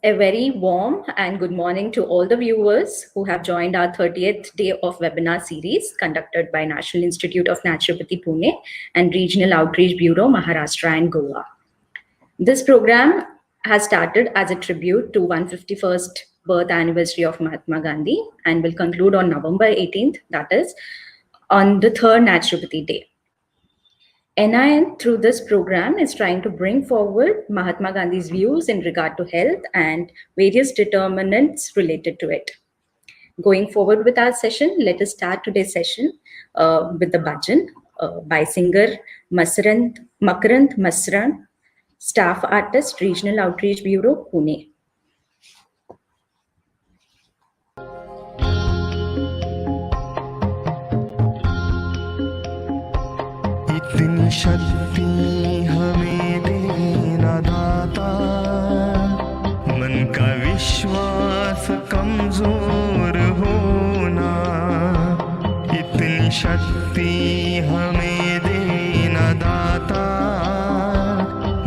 A very warm and good morning to all the viewers who have joined our 30th day of webinar series conducted by National Institute of Naturopathy Pune and Regional Outreach Bureau Maharashtra and Goa. This program has started as a tribute to 151st birth anniversary of Mahatma Gandhi and will conclude on November 18th, that is, on the third Naturopathy Day. NIN through this program is trying to bring forward Mahatma Gandhi's views in regard to health and various determinants related to it. Going forward with our session, let us start today's session with the bhajan by singer Makarant Masran, staff artist, Regional Outreach Bureau, Pune. इतनी शक्ति हमें देना दाता, मन का विश्वास कमजोर होना। इतनी शक्ति हमें देना दाता,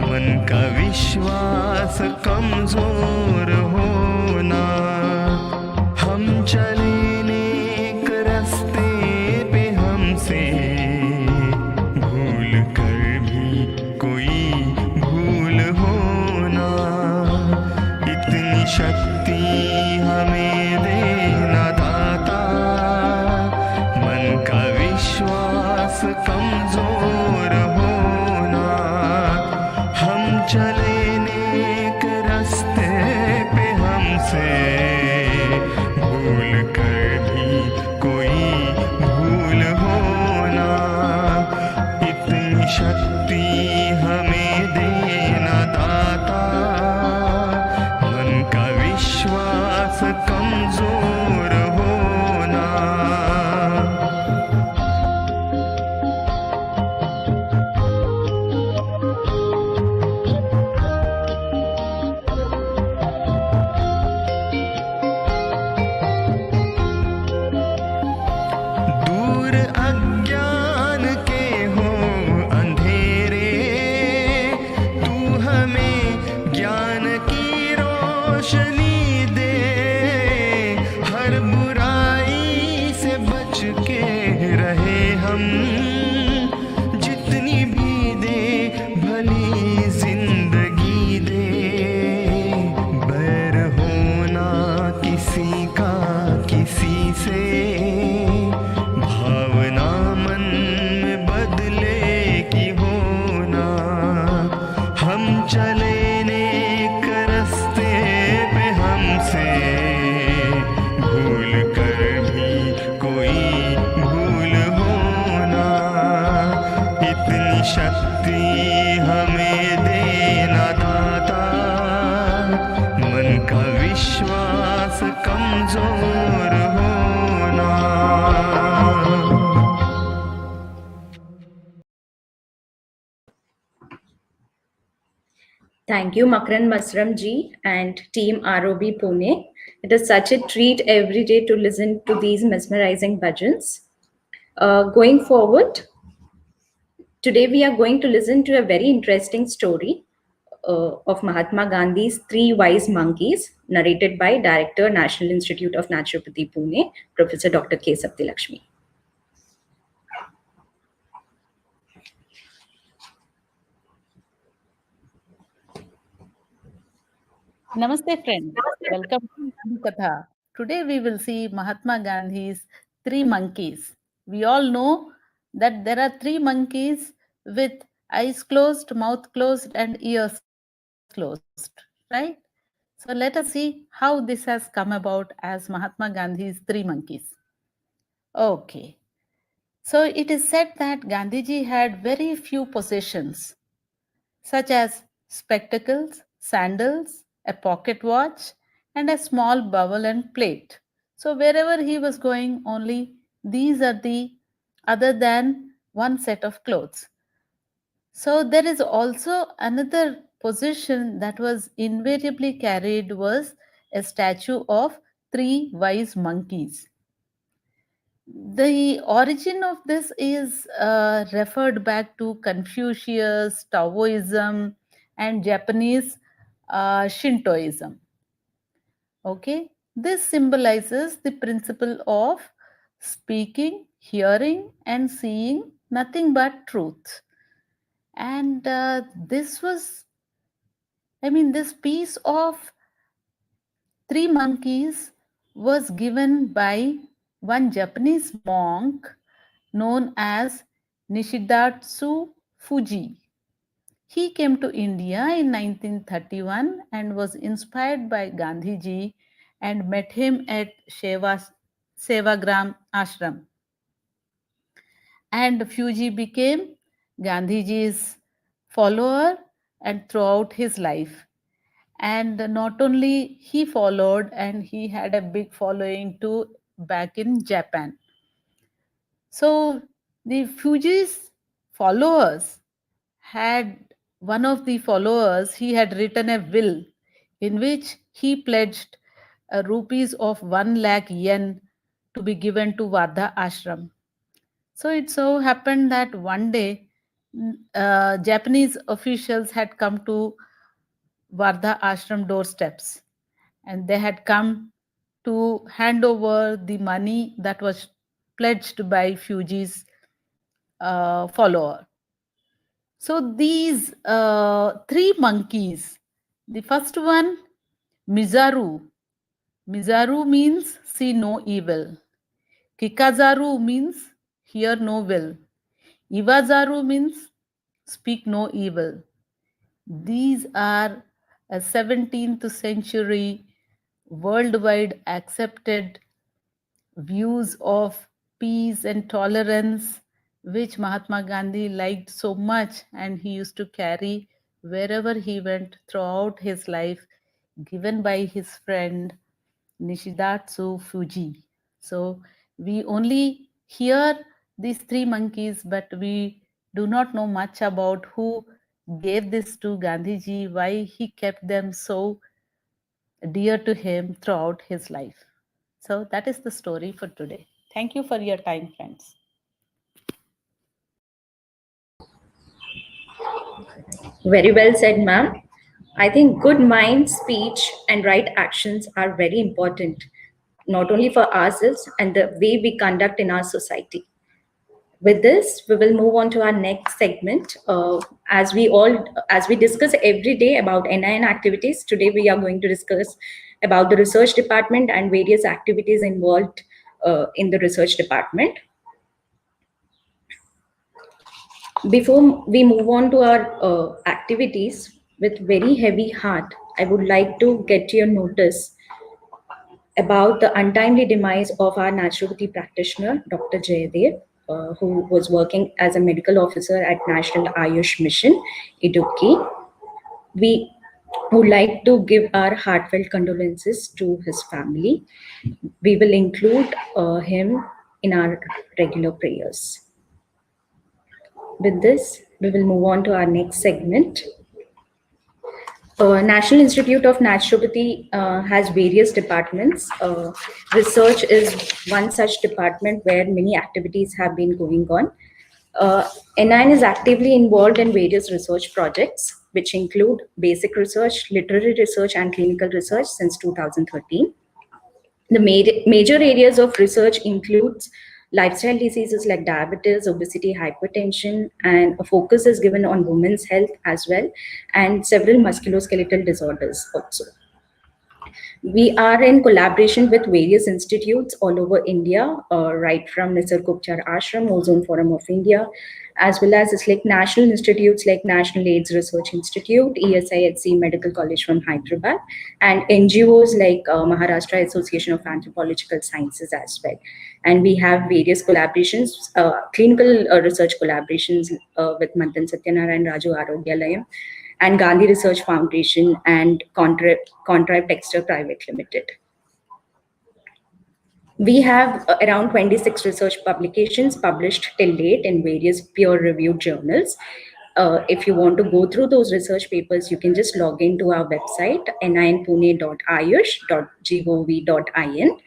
मन का विश्वास कमजोर होना। हम चले नेक रास्ते पे हमसे शक्ति हमें देना दाता, मन का विश्वास कमजोर होना। हम चले नेक रास्ते पे हमसे भूल कर भी कोई भूल होना। इतनी शक्ति हमें देना दाता, विश्वास कमजोर होना। दूर अज्ञान के हो अंधेरे, तू हमें ज्ञान की रोशनी रहे। हम जितनी भी दे भली जिंदगी दे, बैर होना किसी का किसी से, भावना मन में बदले की होना। हम चले नेक रास्ते पे हमसे भूल कर भी कोई शक्ति हमें देना दाता, मन का विश्वास कमजोर होना। Thank you, Makarant Masram ji and team ROB Pune. It is such a treat every day to listen to these mesmerizing bhajans. Going forward, today we are going to listen to a very interesting story of Mahatma Gandhi's Three Wise Monkeys, narrated by Director, National Institute of Naturopathy, Pune, Professor Dr. K. Satyalakshmi. Namaste friends, welcome to Gandhi Katha. Today we will see Mahatma Gandhi's Three Monkeys. We all know that there are three monkeys with eyes closed, mouth closed and ears closed, right? So let us see how this has come about as Mahatma Gandhi's Three Monkeys. Okay. So it is said that Gandhiji had very few possessions, such as spectacles, sandals, a pocket watch, and a small bowl and plate. So wherever he was going, only these are the other than one set of clothes. So there is also another position that was invariably carried was a statue of three wise monkeys. The origin of this is referred back to Confucius, Taoism, and Japanese Shintoism. Okay, this symbolizes the principle of speaking, hearing, and seeing nothing but truth. And this piece of three monkeys was given by one Japanese monk known as Nishidatsu Fuji. He came to India in 1931 and was inspired by Gandhiji and met him at Sevagram Ashram. And Fuji became Gandhiji's follower and throughout his life. And not only he followed, and he had a big following too back in Japan. So the Fuji's followers had one of the followers, he had written a will in which he pledged rupees of 1 lakh yen to be given to Vardha Ashram. So it so happened that one day Japanese officials had come to Vardha Ashram doorsteps, and they had come to hand over the money that was pledged by Fuji's follower. So these three monkeys, the first one, Mizaru. Mizaru means see no evil. Kikazaru means hear no will. Iwazaru means speak no evil. These are a 17th century worldwide accepted views of peace and tolerance, which Mahatma Gandhi liked so much, and he used to carry wherever he went throughout his life, given by his friend Nishidatsu Fuji. So we only hear these three monkeys, but we do not know much about who gave this to Gandhiji, why he kept them so dear to him throughout his life. So that is the story for today. Thank you for your time, friends. Very well said, ma'am. I think good mind, speech, and right actions are very important, not only for ourselves and the way we conduct in our society. With this, we will move on to our next segment. As we discuss every day about NIN activities, today we are going to discuss about the research department and various activities involved in the research department. Before we move on to our activities, with very heavy heart, I would like to get your notice about the untimely demise of our naturopathy practitioner, Dr. Jayadev, who was working as a medical officer at National Ayush Mission, Idukki. We would like to give our heartfelt condolences to his family. We will include him in our regular prayers. With this, we will move on to our next segment. National Institute of Naturopathy has various departments. Research is one such department where many activities have been going on. NIN is actively involved in various research projects, which include basic research, literary research, and clinical research since 2013. The major areas of research includes lifestyle diseases like diabetes, obesity, hypertension, and a focus is given on women's health as well, and several musculoskeletal disorders also. We are in collaboration with various institutes all over India, right from Nisargopchar Ashram, Ozone Forum of India, as well as it's like national institutes like National AIDS Research Institute, ESIHC Medical College from Hyderabad, and NGOs like Maharashtra Association of Anthropological Sciences as well. And we have various collaborations, clinical research collaborations with Manthan Satyanarayan Raju Arogyalayam, and Gandhi Research Foundation and Contrive Texture Private Limited. We have around 26 research publications published till date in various peer-reviewed journals. If you want to go through those research papers, you can just log into our website, ninpune.ayush.gov.in.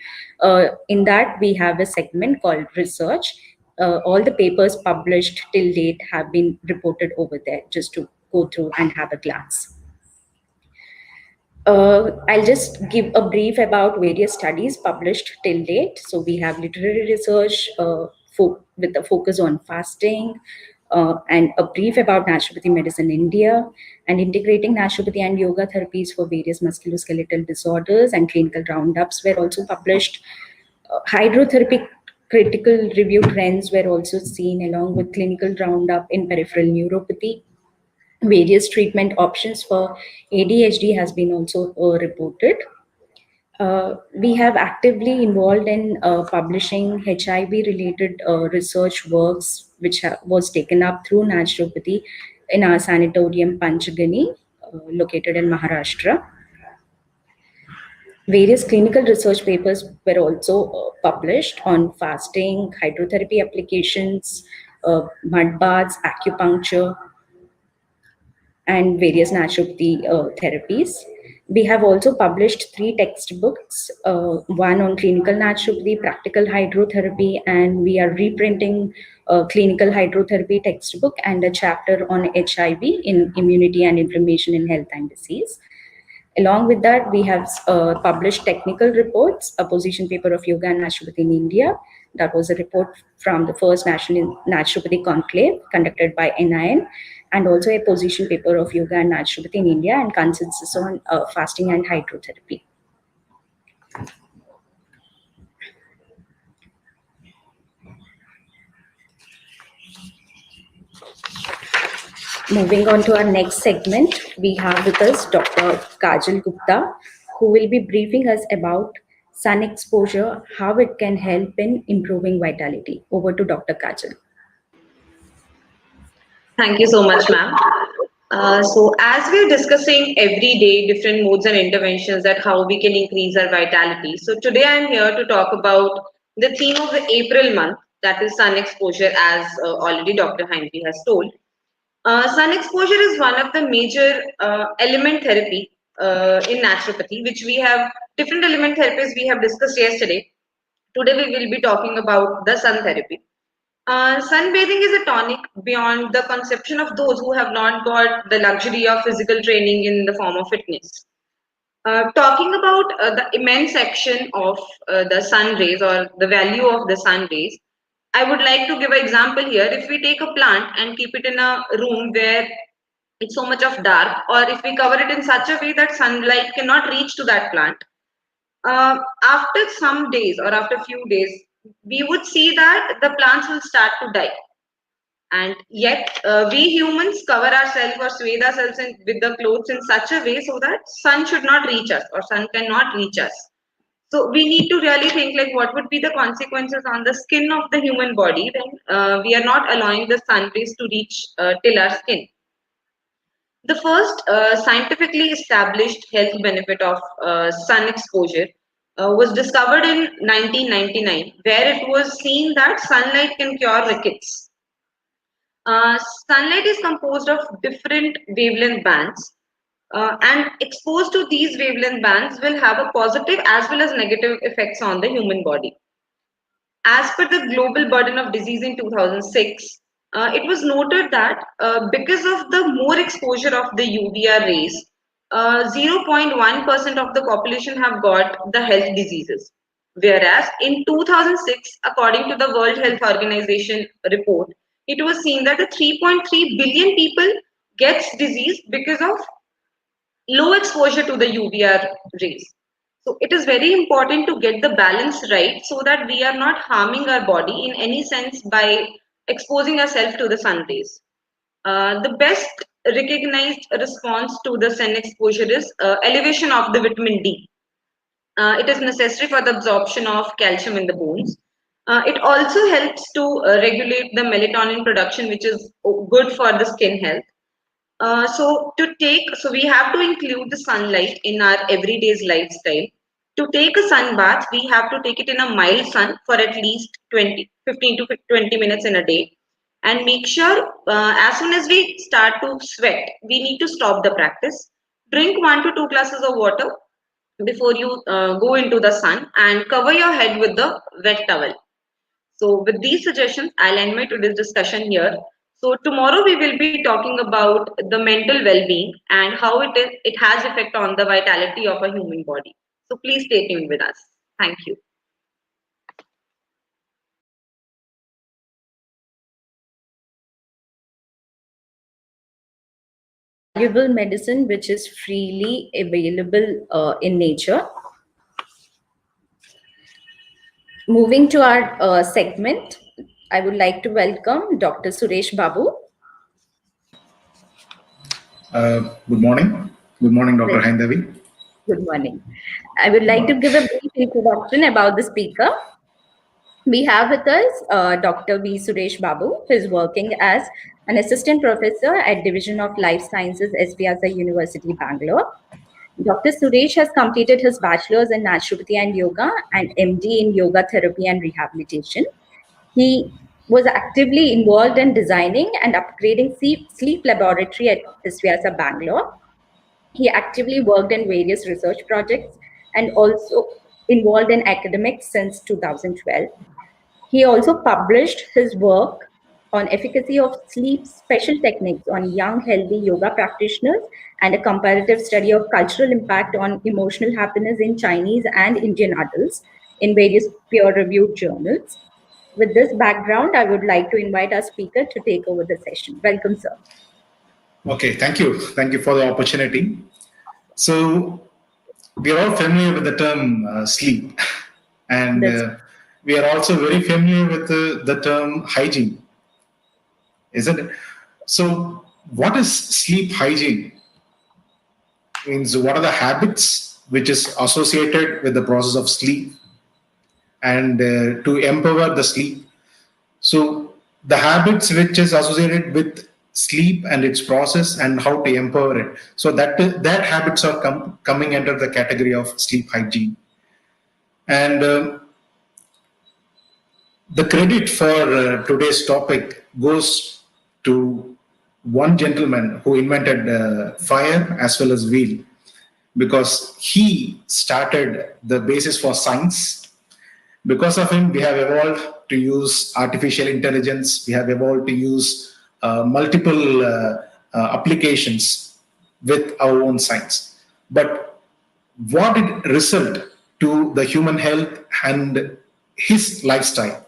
In that, we have a segment called Research. All the papers published till date have been reported over there, just to go through and have a glance. I'll just give a brief about various studies published till date. So we have literary research with a focus on fasting, and a brief about naturopathy medicine in India, and integrating naturopathy and yoga therapies for various musculoskeletal disorders, and clinical roundups were also published. Hydrotherapy critical review trends were also seen along with clinical roundup in peripheral neuropathy. Various treatment options for ADHD has been also reported. We have actively involved in publishing HIV related research works, which was taken up through naturopathy in our sanatorium Panchagani, located in Maharashtra. Various clinical research papers were also published on fasting, hydrotherapy applications, mud baths, acupuncture, and various naturopathy therapies. We have also published 3 textbooks, one on clinical naturopathy, practical hydrotherapy, and we are reprinting a clinical hydrotherapy textbook and a chapter on HIV in immunity and inflammation in health and disease. Along with that, we have published technical reports, a position paper of yoga and naturopathy in India. That was a report from the first National Naturopathy Conclave conducted by NIN, and also a position paper of yoga and naturopathy in India and consensus on fasting and hydrotherapy. Moving on to our next segment, we have with us Dr. Kajal Gupta, who will be briefing us about sun exposure, how it can help in improving vitality. Over to Dr. Kajal. Thank you so much, ma'am. So as we're discussing every day different modes and interventions that how we can increase our vitality. So today I'm here to talk about the theme of the April month, that is sun exposure, as already Dr. Heinrich has told. Sun exposure is one of the major element therapy in naturopathy, which we have different element therapies we have discussed yesterday. Today we will be talking about the sun therapy. Sunbathing is a tonic beyond the conception of those who have not got the luxury of physical training in the form of fitness. Talking about the immense action of the sun rays or the value of the sun rays, I would like to give an example here. If we take a plant and keep it in a room where it's so much of dark, or if we cover it in such a way that sunlight cannot reach to that plant, after some days or after few days, we would see that the plants will start to die. And yet, we humans cover ourselves or swathe ourselves with the clothes in such a way so that sun should not reach us or sun cannot reach us. So we need to really think like what would be the consequences on the skin of the human body when we are not allowing the sun rays to reach till our skin. The first scientifically established health benefit of sun exposure was discovered in 1999, where it was seen that sunlight can cure rickets. Sunlight is composed of different wavelength bands, and exposed to these wavelength bands will have a positive as well as negative effects on the human body. As per the global burden of disease in 2006, it was noted that because of the more exposure of the UVR rays, 0.1% of the population have got the health diseases. Whereas in 2006, according to the World Health Organization report, it was seen that the 3.3 billion people gets disease because of low exposure to the UVR rays. So it is very important to get the balance right so that we are not harming our body in any sense by exposing ourselves to the sun rays. The best recognized response to the sun exposure is elevation of the vitamin D. It is necessary for the absorption of calcium in the bones. It also helps to regulate the melatonin production, which is good for the skin health. So we have to include the sunlight in our everyday's lifestyle. To take a sun bath, we have to take it in a mild sun for at least 15 to 20 minutes in a day. And make sure as soon as we start to sweat, we need to stop the practice. Drink 1 to 2 glasses of water before you go into the sun and cover your head with the wet towel. So with these suggestions, I'll end my today's discussion here. So tomorrow we will be talking about the mental well-being and how it has effect on the vitality of a human body. So please stay tuned with us. Thank you. Valuable medicine which is freely available in nature. Moving to our segment, I would like to welcome Dr. Suresh Babu. Good morning. Good morning, Dr. Haindavi. Good morning. I would like to give a brief introduction about the speaker. We have with us Dr. V. Suresh Babu, who is working as an assistant professor at Division of Life Sciences, SVSI University, Bangalore. Dr. Suresh has completed his bachelor's in naturopathy and yoga and MD in yoga therapy and rehabilitation. He was actively involved in designing and upgrading sleep laboratory at SVSI Bangalore. He actively worked in various research projects and also involved in academics since 2012. He also published his work on efficacy of sleep special techniques on young healthy yoga practitioners and a comparative study of cultural impact on emotional happiness in Chinese and Indian adults in various peer-reviewed journals. With this background, I would like to invite our speaker to take over the session. Welcome, sir. Okay, thank you. Thank you for the opportunity. So, we are all familiar with the term sleep, and we are also very familiar with the term hygiene, isn't it? So, what is sleep hygiene? Means what are the habits which is associated with the process of sleep and to empower the sleep. So the habits which is associated with sleep and its process and how to empower it. So that habits are coming under the category of sleep hygiene. And the credit for today's topic goes to one gentleman who invented fire as well as wheel, because he started the basis for science. Because of him, we have evolved to use artificial intelligence. We have evolved to use multiple applications with our own science. But what it result to the human health and his lifestyle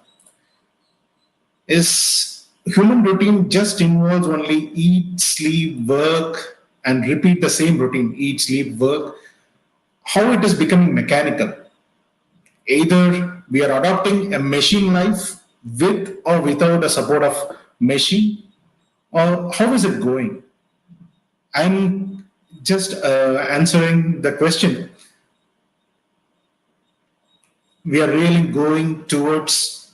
is human routine just involves only eat, sleep, work, and repeat the same routine, eat, sleep, work. How it is becoming mechanical. Either we are adopting a machine life with or without the support of machine, or how is it going? I'm just answering the question. We are really going towards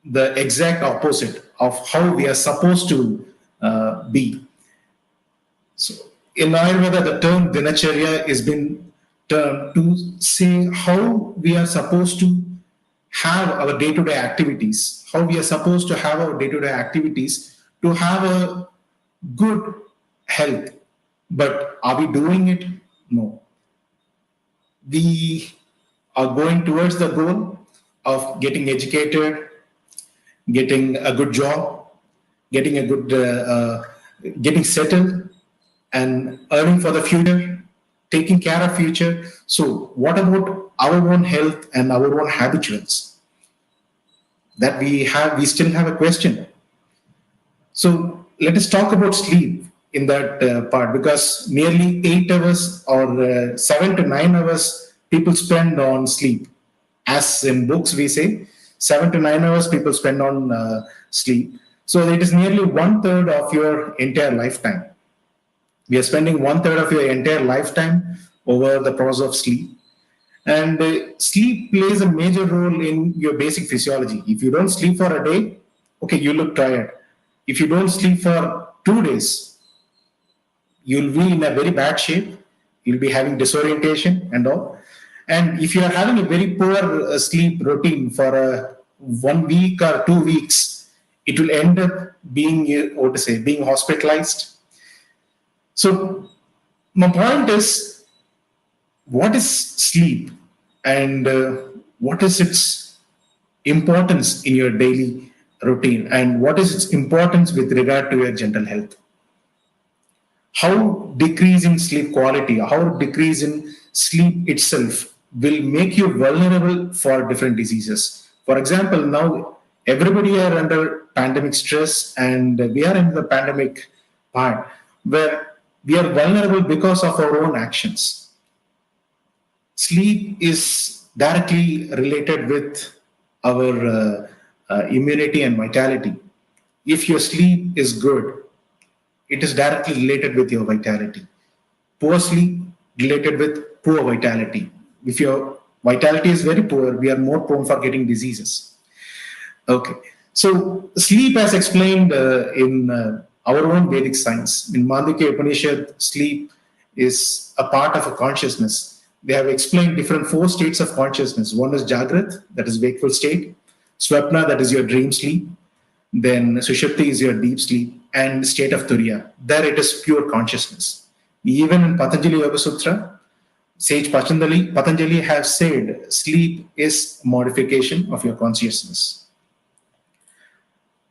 the exact opposite of how we are supposed to be. So in Ayurveda, the term dinacharya has been termed to say how we are supposed to have our day-to-day activities, how we are supposed to have our day-to-day activities to have a good health. But are we doing it? No. We are going towards the goal of getting educated, getting a good job, getting a good, getting settled, and earning for the future, taking care of future. So, what about our own health and our own habituals? That we still have a question. So, let us talk about sleep in that part, because nearly 8 hours or 7 to 9 hours people spend on sleep. As in books, we say 7 to 9 hours people spend on sleep. So, it is nearly 1/3 of your entire lifetime. We are spending 1/3 of your entire lifetime over the process of sleep. And sleep plays a major role in your basic physiology. If you don't sleep for a day, okay, you look tired. If you don't sleep for 2 days, you'll be in a very bad shape. You'll be having disorientation and all. And if you are having a very poor sleep routine for 1 week or 2 weeks, it will end up being, being hospitalized. So my point is, what is sleep and what is its importance in your daily routine and what is its importance with regard to your general health. How decrease in sleep quality, how decrease in sleep itself will make you vulnerable for different diseases. For example, now everybody are under pandemic stress and we are in the pandemic part where we are vulnerable because of our own actions. Sleep is directly related with our immunity and vitality. If your sleep is good, it is directly related with your vitality. Poor sleep related with poor vitality. If your vitality is very poor, we are more prone for getting diseases. Okay, so sleep, as explained in our own Vedic science, in Mandukya Upanishad, sleep is a part of a consciousness. They have explained different four states of consciousness. One is Jagrat, that is wakeful state. Swapna, that is your dream sleep. Then Sushupti is your deep sleep, and state of Turiya. There it is pure consciousness. Even in Patanjali Yoga Sutra, sage Patanjali have said sleep is modification of your consciousness.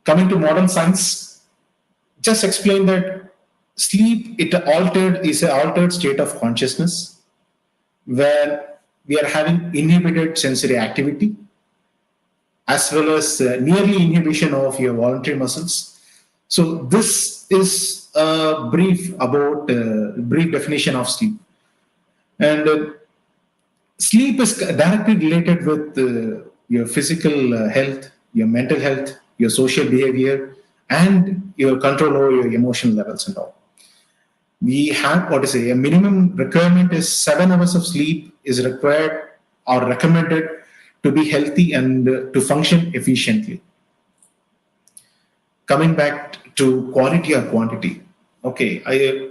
Coming to modern science, just explain that sleep is an altered state of consciousness where we are having inhibited sensory activity as well as nearly inhibition of your voluntary muscles. So this is a brief definition of sleep. And sleep is directly related with your physical health, your mental health, your social behavior, and your control over your emotional levels and all. We have a minimum requirement is 7 hours of sleep is required or recommended to be healthy and to function efficiently. Coming back to quality or quantity. Okay,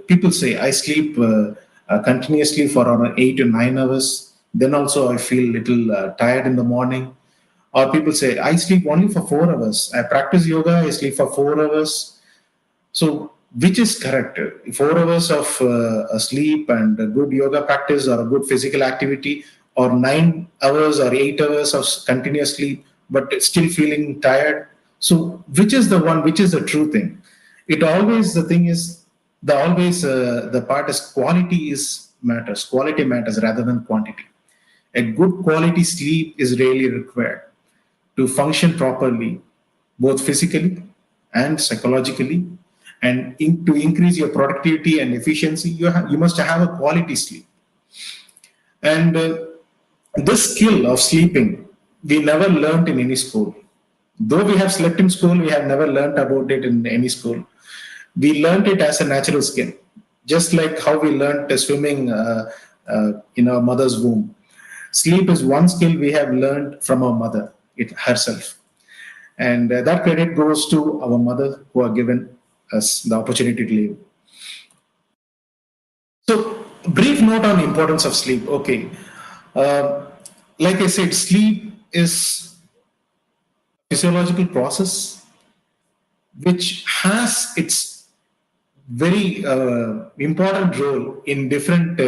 people say I sleep continuously for around 8 to 9 hours. Then also I feel little tired in the morning. Or people say I sleep only for 4 hours. I practice yoga. I sleep for 4 hours. So which is correct? 4 hours of sleep and a good yoga practice or a good physical activity, or 9 hours or 8 hours of continuous sleep, but still feeling tired. So which is the one? Which is the true thing? It always the thing is the part is quality is matters. Quality matters rather than quantity. A good quality sleep is really required to function properly, both physically and psychologically, and to increase your productivity and efficiency. You must have a quality sleep. And this skill of sleeping, we never learned in any school. Though we have slept in school, we have never learned about it in any school. We learned it as a natural skill, just like how we learned swimming in our mother's womb. Sleep is one skill we have learned from our mother herself. And that credit goes to our mother who are given us the opportunity to live. So, brief note on the importance of sleep. Okay. Uh, like I said, sleep is a physiological process which has its very important role in different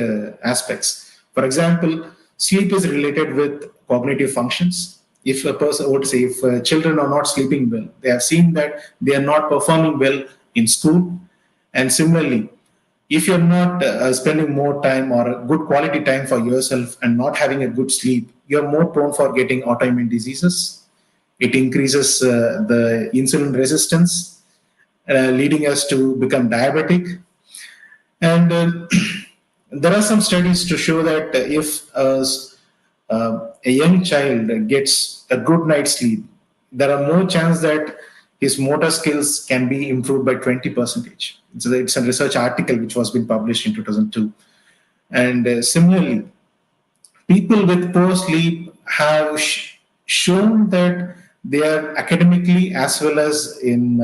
aspects. For example, sleep is related with cognitive functions. If a person, would say, if children are not sleeping well, they have seen that they are not performing well in school. And similarly, if you're not spending more time or a good quality time for yourself and not having a good sleep, you're more prone for getting autoimmune diseases. It increases the insulin resistance, leading us to become diabetic. And there are some studies to show that if a young child gets a good night's sleep, there are more chance that his motor skills can be improved by 20%. It's a research article which was been published in 2002. And similarly, people with poor sleep have shown that they are academically as well as in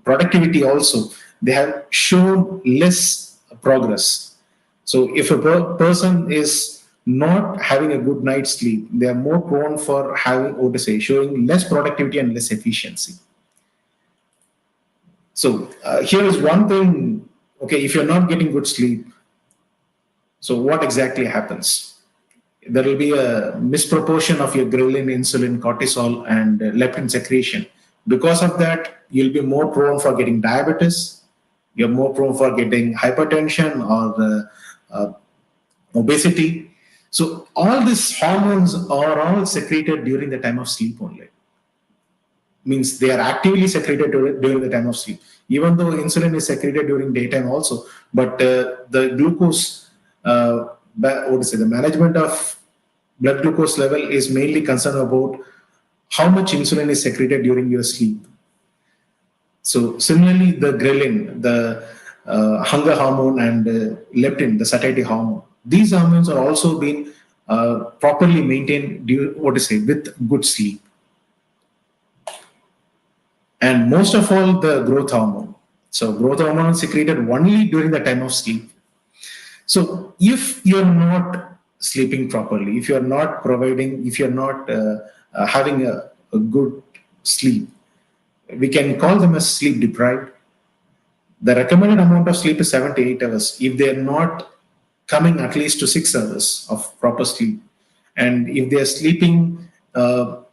productivity also, they have shown less progress. So if a person is not having a good night's sleep, they are more prone for having, showing less productivity and less efficiency. So here is one thing. Okay, if you're not getting good sleep, so what exactly happens? there will be a misproportion of your ghrelin, insulin, cortisol, and leptin secretion. Because of that, you'll be more prone for getting diabetes. You're more prone for getting hypertension or obesity. So all these hormones are all secreted during the time of sleep only. Means they are actively secreted during the time of sleep. Even though insulin is secreted during daytime also, but the glucose, the management of blood glucose level is mainly concerned about how much insulin is secreted during your sleep. So similarly, the ghrelin, the hunger hormone, and leptin, the satiety hormone, these hormones are also being properly maintained with good sleep. And most of all, the growth hormone. So growth hormone is secreted only during the time of sleep. So if you're not sleeping properly, if you're not having a good sleep, we can call them as sleep deprived. The recommended amount of sleep is 7 to 8 hours. If they're not coming at least to 6 hours of proper sleep, and if they're sleeping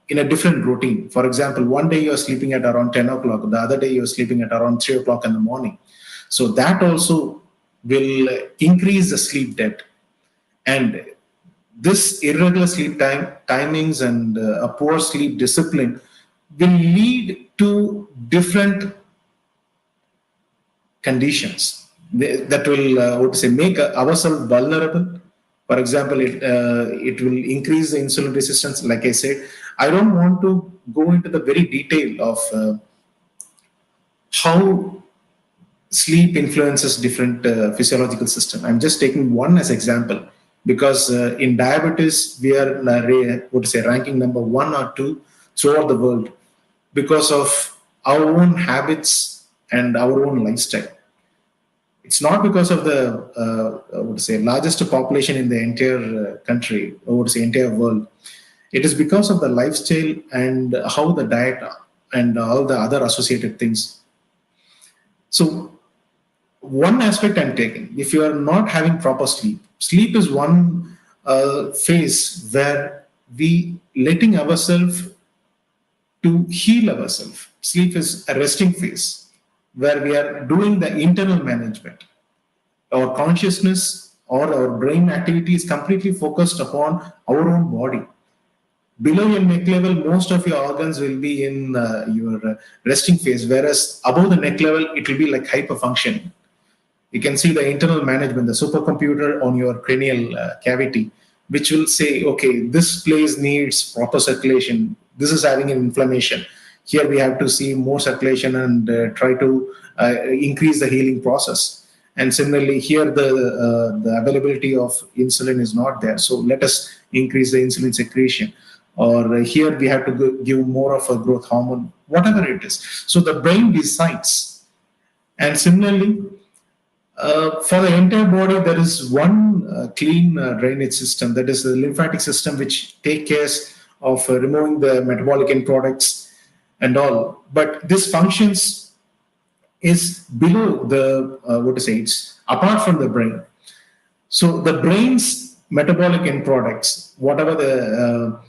in a different routine, for example, one day you're sleeping at around 10 o'clock, the other day you're sleeping at around 3 o'clock in the morning. So that also will increase the sleep debt. And this irregular sleep timings and a poor sleep discipline will lead to different conditions that will make ourselves vulnerable. For example, it will increase the insulin resistance. Like I said, I don't want to go into the very detail of how sleep influences different physiological system. I'm just taking one as example because in diabetes we are ranking number 1 or 2 throughout the world because of our own habits and our own lifestyle. It's not because of the largest population in the entire country, entire world. It is because of the lifestyle and how the diet and all the other associated things. So one aspect I'm taking, if you are not having proper sleep, sleep is one phase where we letting ourselves to heal ourselves. Sleep is a resting phase where we are doing the internal management. Our consciousness or our brain activity is completely focused upon our own body. Below your neck level, most of your organs will be in your resting phase, whereas above the neck level, it will be like hyperfunctioning. You can see the internal management, the supercomputer on your cranial cavity, which will say, okay, this place needs proper circulation. This is having an inflammation. Here we have to see more circulation and try to increase the healing process. And similarly, here the availability of insulin is not there. So let us increase the insulin secretion. Or here we have to give more of a growth hormone, whatever it is. So the brain decides. And similarly, for the entire body, there is one clean drainage system, that is the lymphatic system, which take care of removing the metabolic end products and all. But this functions is below the it's apart from the brain. So the brain's metabolic end products, whatever the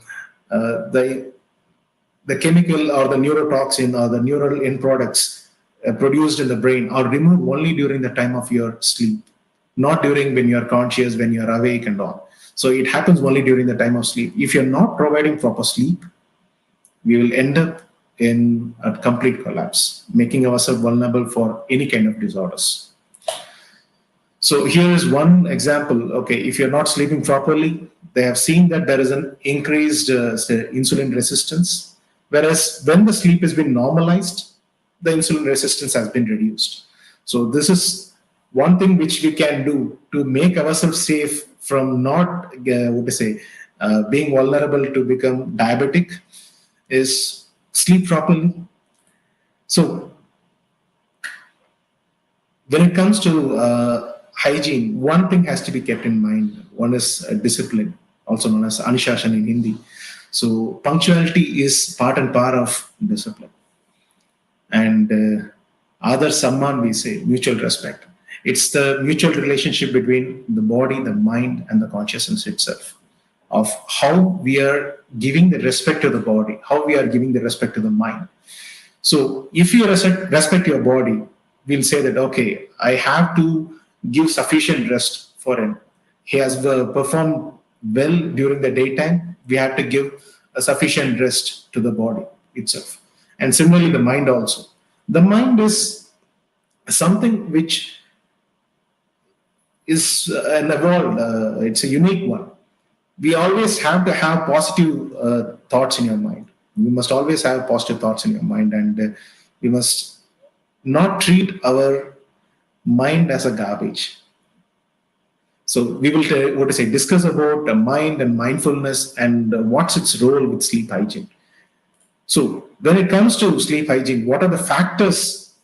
chemical or the neurotoxin or the neural end products produced in the brain, are removed only during the time of your sleep, not during when you're conscious, when you're awake and all. So it happens only during the time of sleep. If you're not providing proper sleep, we will end up in a complete collapse, making ourselves vulnerable for any kind of disorders. So here is one example. Okay, if you're not sleeping properly, they have seen that there is an increased insulin resistance, whereas when the sleep has been normalized, the insulin resistance has been reduced. So this is one thing which we can do to make ourselves safe from not, being vulnerable to become diabetic, is sleep properly. So when it comes to hygiene, one thing has to be kept in mind. One is discipline, also known as Anushashan in Hindi. So punctuality is part and part of discipline. And other samman, we say, mutual respect. It's the mutual relationship between the body, the mind, and the consciousness itself. of how we are giving the respect to the body, how we are giving the respect to the mind. So if you respect your body, we'll say that, okay, I have to give sufficient rest for him. He has performed well during the daytime. We have to give a sufficient rest to the body itself. And similarly, the mind also. The mind is something which is an evolved, it's a unique one. We always have to have positive thoughts in your mind. You must always have positive thoughts in your mind, and we must not treat our mind as a garbage. So we will discuss about mind and mindfulness and what's its role with sleep hygiene. So when it comes to sleep hygiene, what are the factors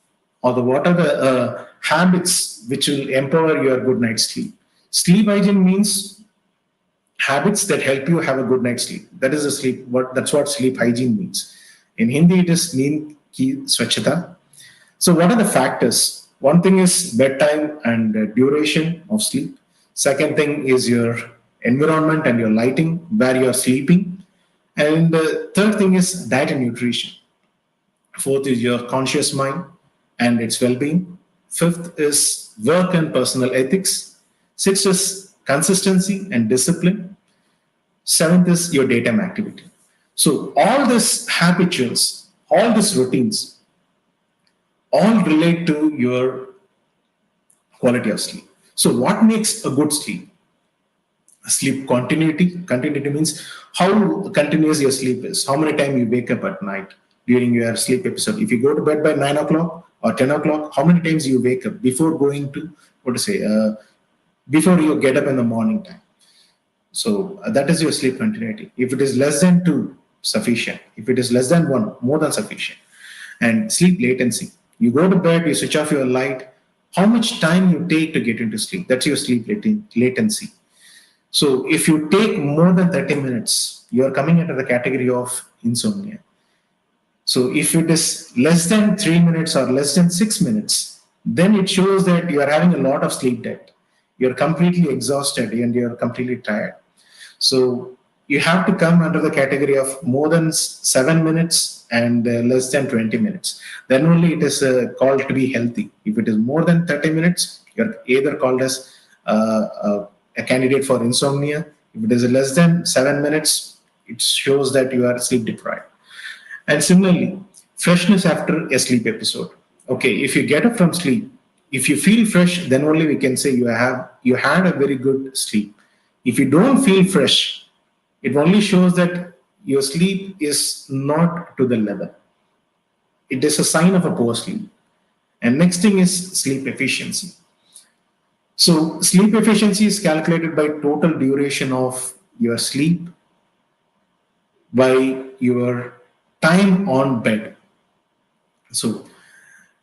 or what are the habits which will empower your good night's sleep? Sleep hygiene means habits that help you have a good night's sleep. That is a sleep. That's what sleep hygiene means. In Hindi, it is Neend Ki Swachhata. So, what are the factors? One thing is bedtime and duration of sleep. Second thing is your environment and your lighting, where you are sleeping. And the third thing is diet and nutrition. Fourth is your conscious mind and its well-being. Fifth is work and personal ethics. Sixth is consistency and discipline. Seventh is your daytime activity. So all these habituals, all these routines, all relate to your quality of sleep. So what makes a good sleep? Sleep continuity. Continuity means how continuous your sleep is, how many times you wake up at night during your sleep episode. If you go to bed by 9 o'clock or 10 o'clock, how many times you wake up before going to, before you get up in the morning time. So that is your sleep continuity. If it is less than 2, sufficient. If it is less than 1, more than sufficient. And sleep latency. You go to bed, you switch off your light. How much time you take to get into sleep? That's your sleep latency. So if you take more than 30 minutes, you are coming under the category of insomnia. So if it is less than 3 minutes or less than 6 minutes, then it shows that you are having a lot of sleep debt. You're completely exhausted and you're completely tired. So you have to come under the category of more than 7 minutes and less than 20 minutes. Then only it is called to be healthy. If it is more than 30 minutes, you're either called as a candidate for insomnia. If it is less than 7 minutes, it shows that you are sleep deprived. And similarly, freshness after a sleep episode. Okay, if you get up from sleep, if you feel fresh, then only we can say you had a very good sleep. If you don't feel fresh, it only shows that your sleep is not to the level. It is a sign of a poor sleep. And next thing is sleep efficiency. So sleep efficiency is calculated by total duration of your sleep by your time on bed. So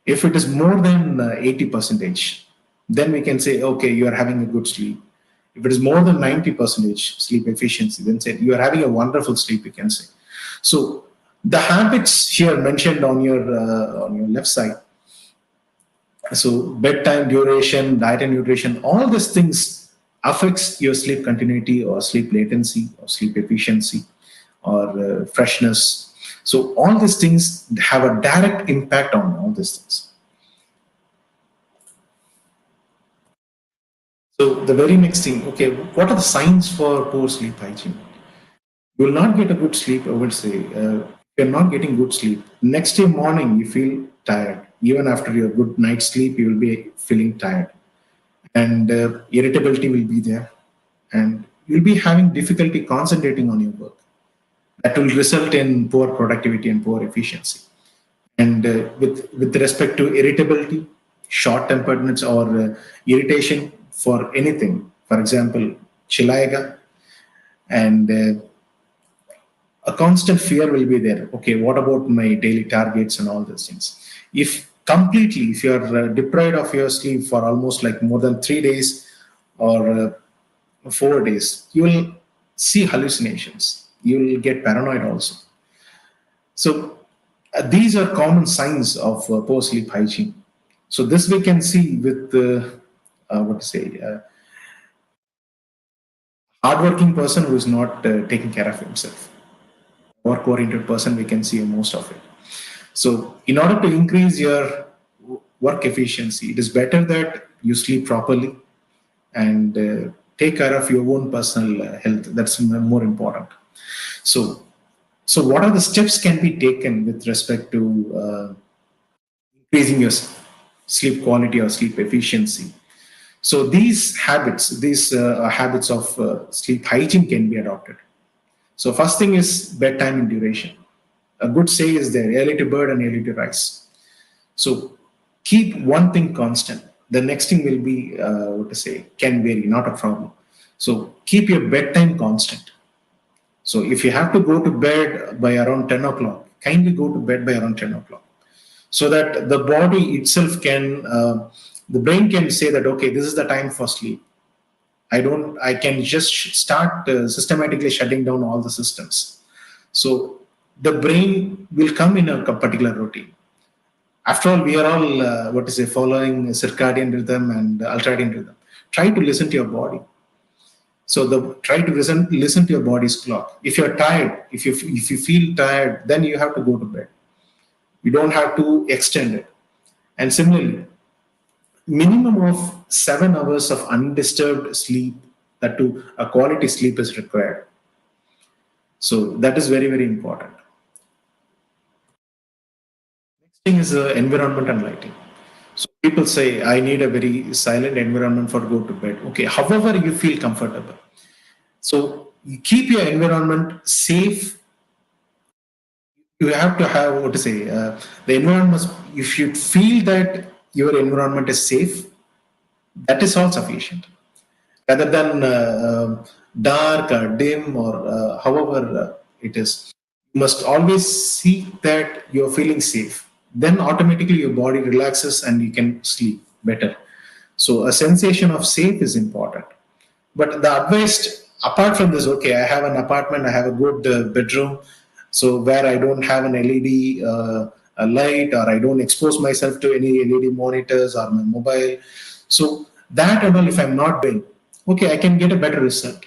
if it is more than 80 percentage, then we can say, okay, you are having a good sleep. If it is more than 90 percentage sleep efficiency, then say you are having a wonderful sleep, we can say. So the habits here mentioned on your left side. So bedtime, duration, diet and nutrition, all these things affects your sleep continuity or sleep latency or sleep efficiency or freshness. So all these things have a direct impact on all these things. So the very next thing, okay, what are the signs for poor sleep hygiene? You will not get a good sleep, I would say. You're not getting good sleep. Next day morning, you feel tired. Even after your good night's sleep, you will be feeling tired. And irritability will be there. And you'll be having difficulty concentrating on your work. That will result in poor productivity and poor efficiency. And with respect to irritability, short-temperedness or irritation for anything, for example, chilayega, and a constant fear will be there. Okay, what about my daily targets and all those things? If you're deprived of your sleep for almost like more than 3 days or 4 days, you will see hallucinations. You will get paranoid also. So these are common signs of poor sleep hygiene. So this we can see with Hardworking person who is not taking care of himself. Work-oriented person, we can see most of it. So, in order to increase your work efficiency, it is better that you sleep properly and take care of your own personal health. That's more important. So, so what are the steps can be taken with respect to increasing your sleep quality or sleep efficiency? So these habits of sleep hygiene can be adopted. So first thing is bedtime and duration. A good say is there: early to bed and early to rise. So keep one thing constant. The next thing will be what to say can vary, not a problem. So keep your bedtime constant. So if you have to go to bed by around 10 o'clock, kindly go to bed by around 10 o'clock, so that the body itself can, the brain can say that, okay, this is the time for sleep. I can just start systematically shutting down all the systems. So the brain will come in a particular routine. After all, we are all, following circadian rhythm and ultradian rhythm. Try to listen to your body. So try to listen to your body's clock. If you're tired, if you feel tired, then you have to go to bed. You don't have to extend it. And similarly, minimum of 7 hours of undisturbed sleep, that too a quality sleep, is required. So that is very, very important. Next thing is environment and lighting. So people say, I need a very silent environment for go to bed. Okay, however you feel comfortable. So you keep your environment safe. You have to have the environment must, if you feel that your environment is safe, that is all sufficient, rather than dark or dim or however it is. You must always see that you're feeling safe. Then automatically your body relaxes and you can sleep better. So a sensation of safe is important. But the advised, apart from this, okay, I have an apartment, I have a good bedroom, so where I don't have an LED a light, or I don't expose myself to any LED monitors or my mobile. So that and all, if I'm not doing, okay, I can get a better result.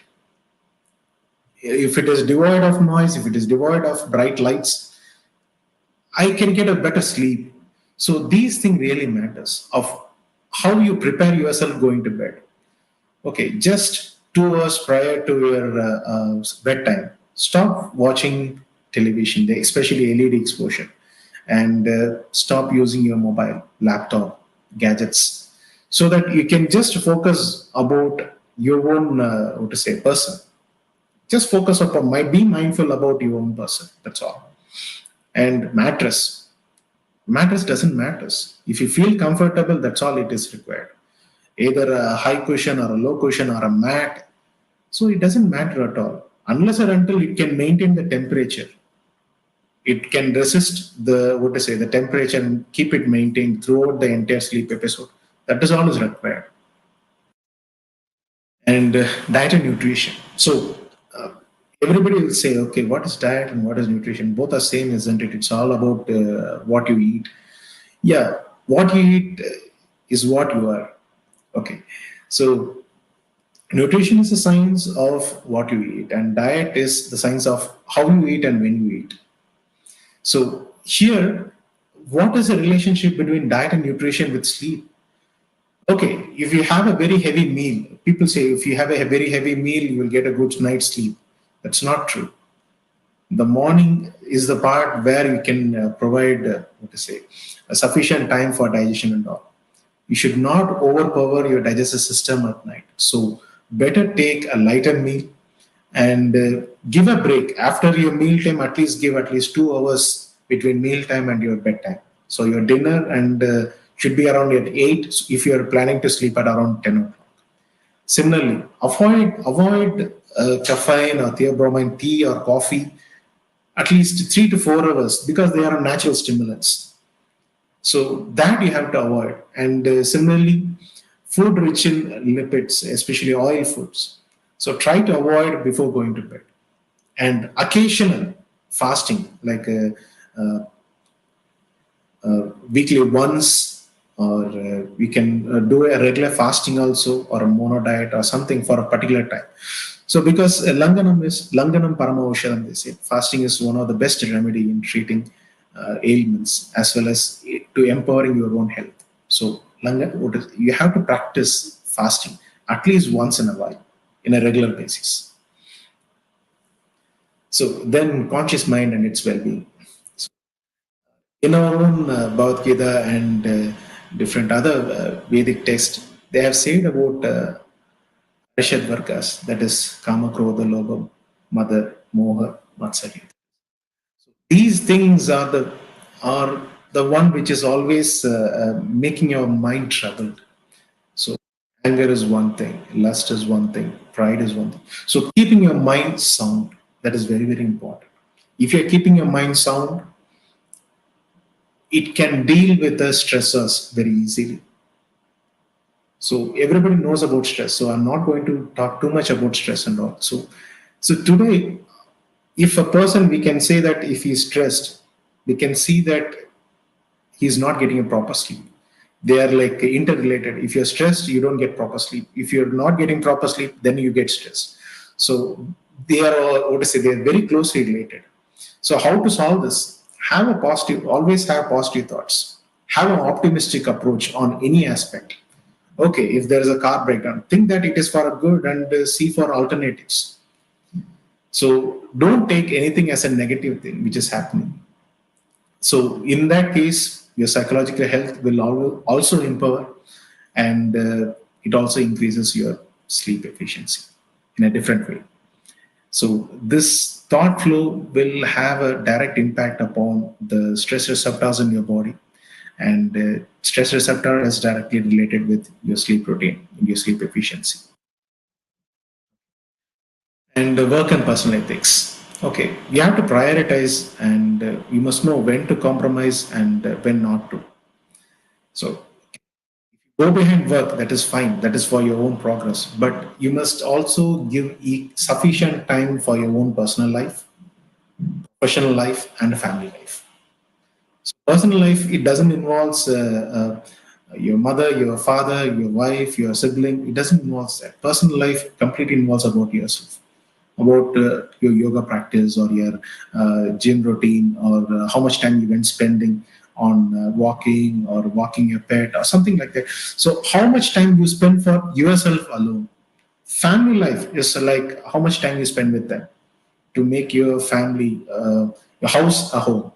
If it is devoid of noise, if it is devoid of bright lights, I can get a better sleep. So these things really matters of how you prepare yourself going to bed. Okay, just 2 hours prior to your bedtime, stop watching television, especially LED exposure, and stop using your mobile, laptop, gadgets, so that you can just focus about your own person. Just focus upon, be mindful about your own person. That's all. And mattress doesn't matters. If you feel comfortable, that's all it is required. Either a high cushion or a low cushion or a mat. So it doesn't matter at all, unless or until it can maintain the temperature. It can resist the temperature and keep it maintained throughout the entire sleep episode. That is all is required. And diet and nutrition. So everybody will say, okay, what is diet and what is nutrition? Both are same, isn't it? It's all about what you eat. Yeah, what you eat is what you are. Okay, so nutrition is the science of what you eat, and diet is the science of how you eat and when you eat. So here, what is the relationship between diet and nutrition with sleep? Okay, if you have a very heavy meal, people say if you have a very heavy meal, you will get a good night's sleep. That's not true. The morning is the part where you can provide, a sufficient time for digestion and all. You should not overpower your digestive system at night. So better take a lighter meal and give a break after your meal time. At least give at least 2 hours between meal time and your bedtime. So your dinner and should be around at 8 if you are planning to sleep at around 10 o'clock. Similarly, avoid caffeine or theobromine tea or coffee at least 3 to 4 hours, because they are natural stimulants. So that you have to avoid. And similarly, food rich in lipids, especially oil foods. So try to avoid before going to bed. And occasional fasting, like weekly once, or we can do a regular fasting also, or a mono diet or something for a particular time. So because Langanam Paramaushadam, they say fasting is one of the best remedy in treating ailments as well as to empowering your own health. So you have to practice fasting at least once in a while, in a regular basis. So then conscious mind and its well-being. So in our own Bhagavad Gita and different other Vedic texts, they have said about Arishad Vargas, that is Kama, Krodha, Lobha, Mother, Moha, Matsarya. These things are the one which is always making your mind troubled. So anger is one thing, lust is one thing, pride is one thing. So keeping your mind sound, that is very, very important. If you're keeping your mind sound, it can deal with the stressors very easily. So everybody knows about stress. So I'm not going to talk too much about stress and all. So today, if a person, we can say that if he's stressed, we can see that he's not getting a proper sleep. They are like interrelated. If you're stressed, you don't get proper sleep. If you're not getting proper sleep, then you get stressed. So they are they're very closely related. So how to solve this? Always have positive thoughts. Have an optimistic approach on any aspect. Okay, if there is a car breakdown, think that it is for a good and see for alternatives. So don't take anything as a negative thing which is happening. So in that case, your psychological health will also empower, and it also increases your sleep efficiency in a different way. So this thought flow will have a direct impact upon the stress receptors in your body, and stress receptor is directly related with your sleep routine, your sleep efficiency. And work and personal ethics. Okay, you have to prioritize, and you must know when to compromise and when not to. So go behind work, that is fine, that is for your own progress, but you must also give sufficient time for your own personal life, professional life, and family life. So personal life, it doesn't involve your mother, your father, your wife, your sibling. It doesn't involve that. Personal life completely involves about yourself, about your yoga practice or your gym routine, or how much time you went spending on walking or walking your pet or something like that. So how much time you spend for yourself alone. Family life is like how much time you spend with them to make your family, your house a home.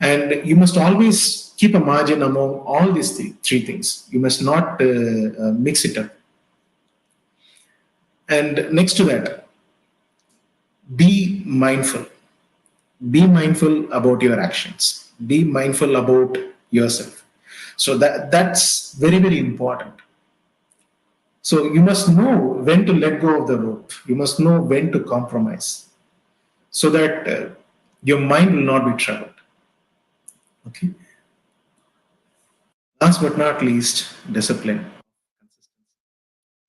And you must always keep a margin among all these three things. You must not mix it up. And next to that, be mindful. Be mindful about your actions. Be mindful about yourself. So that's very, very important. So you must know when to let go of the rope. You must know when to compromise, so that your mind will not be troubled. Okay. Last but not least, discipline.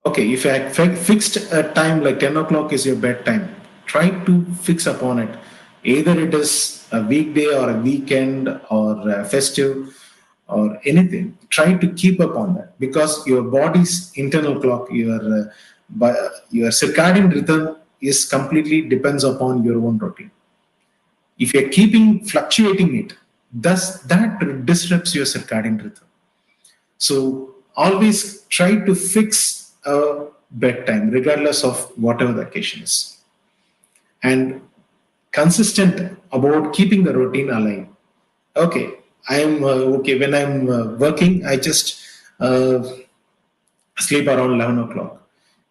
Okay, if I fixed a time like 10 o'clock is your bedtime, try to fix upon it. Either it is a weekday or a weekend or a festive or anything. Try to keep up on that, because your body's internal clock, your circadian rhythm is completely depends upon your own routine. If you're keeping fluctuating it, thus that disrupts your circadian rhythm. So always try to fix a bedtime, regardless of whatever the occasion is, and consistent about keeping the routine alive. Okay, I'm okay when I'm working. I just sleep around 11 o'clock.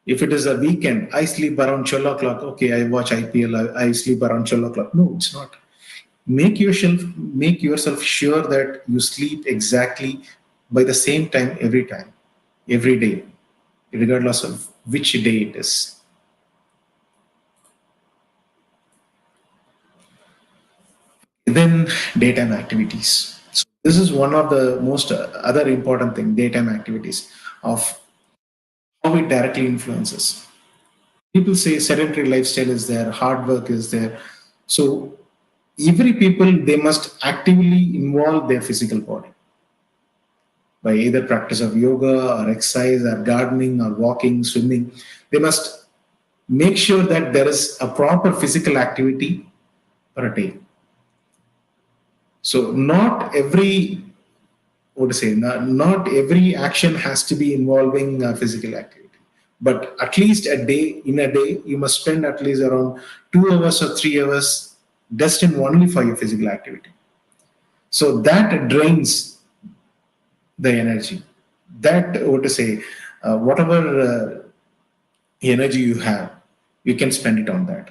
If it is a weekend, I sleep around 12 o'clock. Okay, I watch IPL. I sleep around 12 o'clock. No, it's not. Make yourself sure that you sleep exactly by the same time, every day, regardless of which day it is. Then daytime activities. So this is one of the most other important thing, daytime activities, of how it directly influences. People say sedentary lifestyle is there, hard work is there. So every people, they must actively involve their physical body by either practice of yoga or exercise or gardening or walking, swimming. They must make sure that there is a proper physical activity per day. So not every, what to say, not every action has to be involving physical activity, but at least in a day, you must spend at least around 2 hours or 3 hours destined only for your physical activity. So that drains the energy. That, what to say, whatever energy you have, you can spend it on that.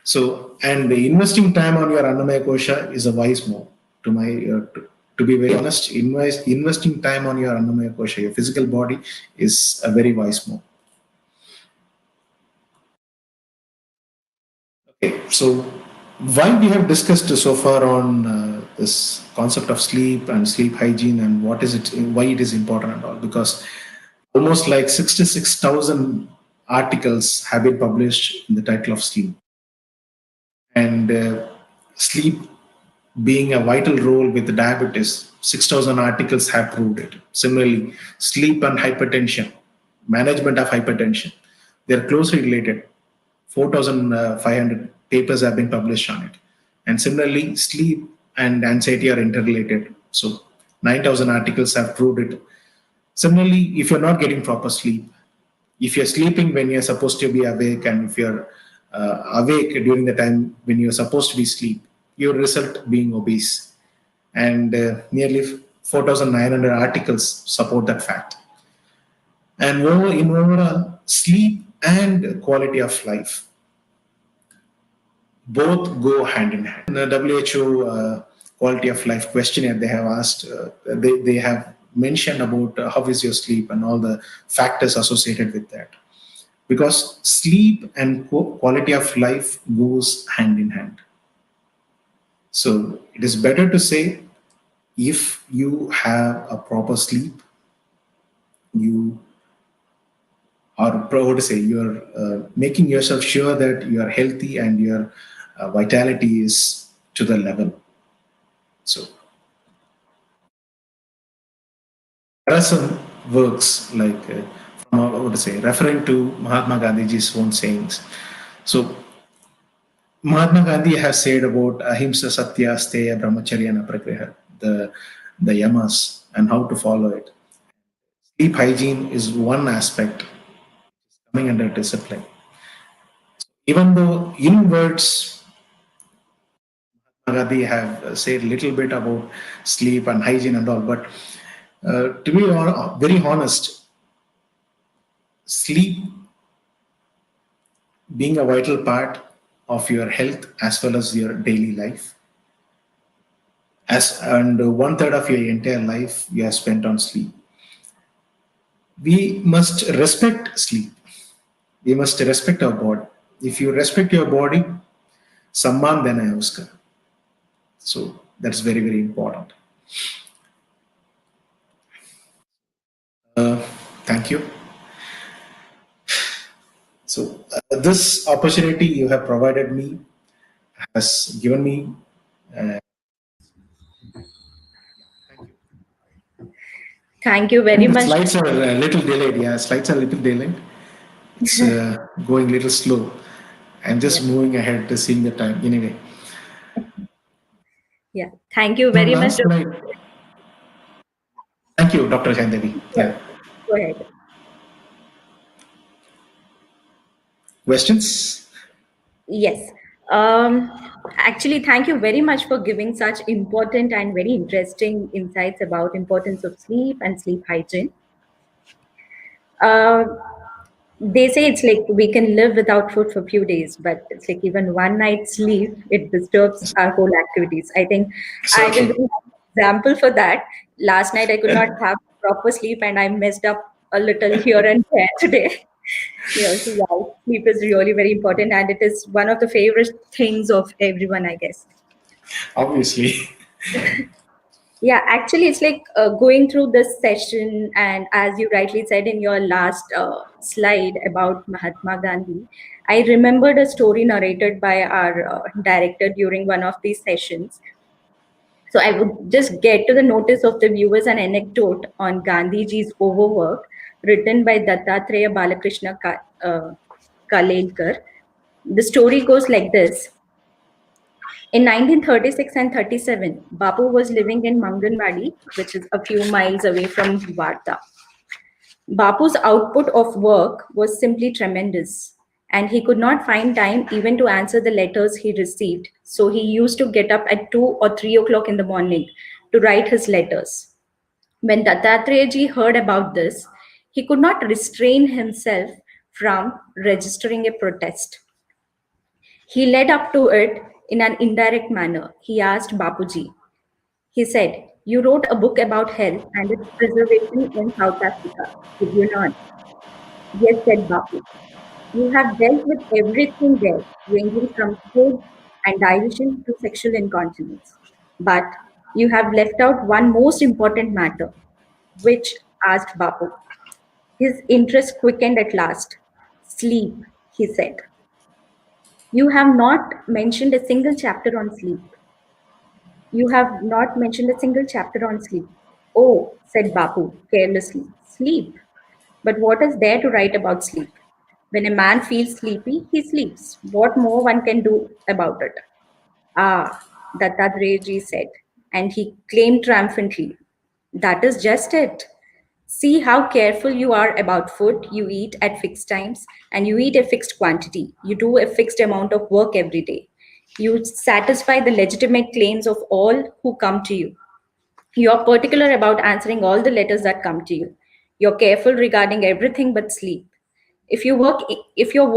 So, and investing time on your Annamaya Kosha is a wise move. To be very honest, investing time on your Annamaya Kosha, your physical body, is a very wise move. Okay, so why we have discussed so far on this concept of sleep and sleep hygiene and what is it, why it is important and all, because almost like 66,000 articles have been published in the title of sleep. And sleep being a vital role with diabetes, 6,000 articles have proved it. Similarly, sleep and hypertension, management of hypertension, they are closely related. 4,500 papers have been published on it. And similarly, sleep and anxiety are interrelated. So 9,000 articles have proved it. Similarly, if you're not getting proper sleep, if you're sleeping when you're supposed to be awake, and if you're awake during the time when you're supposed to be asleep, you result being obese. And nearly 4,900 articles support that fact. And in overall, sleep and quality of life both go hand in hand. In the WHO quality of life questionnaire, they have asked, they have mentioned about how is your sleep and all the factors associated with that. Because sleep and quality of life goes hand in hand. So it is better to say, if you have a proper sleep, you are proud to say you're making yourself sure that you are healthy and your vitality is to the level. So there are some works like from what to say, referring to Mahatma Gandhiji's own sayings. So Mahatma Gandhi has said about ahimsa, satya, steya, brahmacharya, and apragraha, the yamas, and how to follow it. Sleep hygiene is one aspect coming under discipline. Even though in words, Gandhi have said a little bit about sleep and hygiene and all, but to be very honest, sleep being a vital part of your health as well as your daily life, and 1/3 of your entire life you have spent on sleep. We must respect sleep. We must respect our body. If you respect your body, Samman Dena Uska. So that's very, very important. Thank you. So this opportunity you have provided me has given me. Thank you very much. Slides are a little delayed. Yeah, slides are a little delayed. It's going a little slow. I'm just moving ahead to seeing the time. Anyway. Yeah, thank you very much. Thank you, Dr. Jandevi. Yeah. Go ahead. Questions? Yes. Actually, thank you very much for giving such important and very interesting insights about importance of sleep and sleep hygiene. They say it's like we can live without food for a few days, but it's like even one night's sleep, it disturbs our whole activities. I think I will do an example for that. Last night I could not have proper sleep and I messed up a little here and there today. So yeah, sleep is really very important and it is one of the favorite things of everyone, I guess. Obviously. Yeah, actually, it's like going through this session, and as you rightly said in your last slide about Mahatma Gandhi, I remembered a story narrated by our director during one of these sessions. So I would just get to the notice of the viewers an anecdote on Gandhiji's overwork written by Dattatreya Balakrishna Kalelkar. The story goes like this. In 1936 and 37, Bapu was living in Manganwadi, which is a few miles away from Wardha. Bapu's output of work was simply tremendous, and he could not find time even to answer the letters he received. So he used to get up at 2 or 3 o'clock in the morning to write his letters. When Dattatreya heard about this, he could not restrain himself from registering a protest. He led up to it in an indirect manner. He asked Bapuji, he said, "You wrote a book about health and its preservation in South Africa, did you not?" "Yes," said Bapu. "You have dealt with everything there, ranging from food and digestion to sexual incontinence. But you have left out one most important matter." "Which?" asked Bapu. His interest quickened at last. "Sleep," he said. "You have not mentioned a single chapter on sleep." "You have not mentioned a single chapter on sleep." "Oh," said Bapu carelessly, "sleep. But what is there to write about sleep? When a man feels sleepy, he sleeps. What more one can do about it?" "Ah," Dattatreya said, and he claimed triumphantly, "that is just it. See how careful you are about food. You eat at fixed times and you eat a fixed quantity. You do a fixed amount of work every day. You satisfy the legitimate claims of all who come to you. You are particular about answering all the letters that come to you. You're careful regarding everything but sleep. If your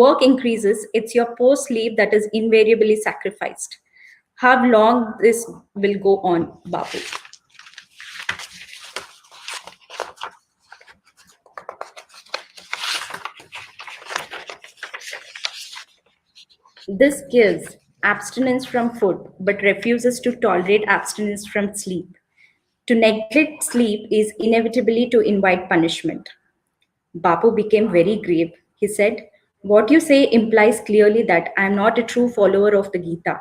work increases, it's your post sleep that is invariably sacrificed. How long this will go on, Babu?" This gives abstinence from food but refuses to tolerate abstinence from sleep. To neglect sleep is inevitably to invite punishment. Bapu became very grave. He said, "What you say implies clearly that I am not a true follower of the Gita.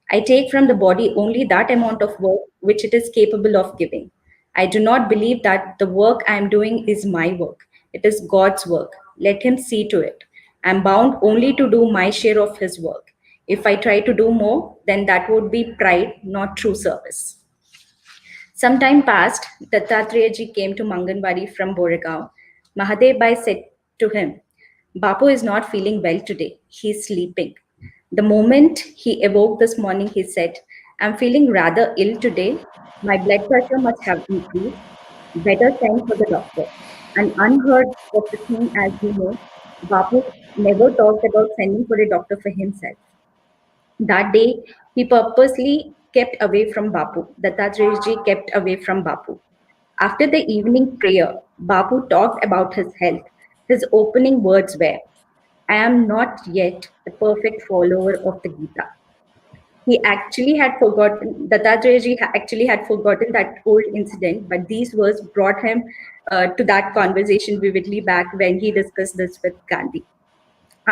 I take from the body only that amount of work which it is capable of giving. I do not believe that the work I am doing is my work. It is God's work. Let Him see to it. I am bound only to do my share of His work. If I try to do more, then that would be pride, not true service." Some time passed, Dattatreya came to Manganwadi from Boregaon. Mahadev Bhai said to him, "Bapu is not feeling well today. He is sleeping." The moment he awoke this morning, he said, "I'm feeling rather ill today. My blood pressure must have increased. Better send for the doctor." An unheard of the thing, as you know, Bapu never talked about sending for a doctor for himself. That day, he purposely kept away from Bapu. Dattatreya kept away from Bapu. After the evening prayer, Bapu talked about his health. His opening words were, "I am not yet a perfect follower of the Gita." Dattatreya actually had forgotten that old incident, but these words brought him to that conversation vividly back when he discussed this with Gandhi.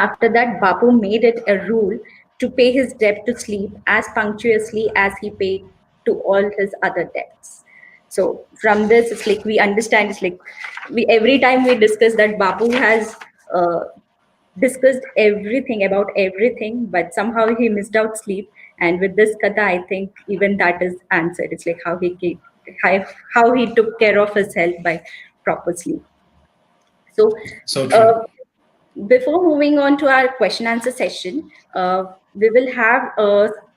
After that, Bapu made it a rule to pay his debt to sleep as punctuously as he paid to all his other debts. So from this, it's like we understand. It's like we every time we discuss that Bapu has uh, discussed everything about everything, but somehow he missed out sleep. And with this katha, I think even that is answered. It's like how he took care of his health by proper sleep. So. So true. Uh, Before moving on to our question answer session, we will have a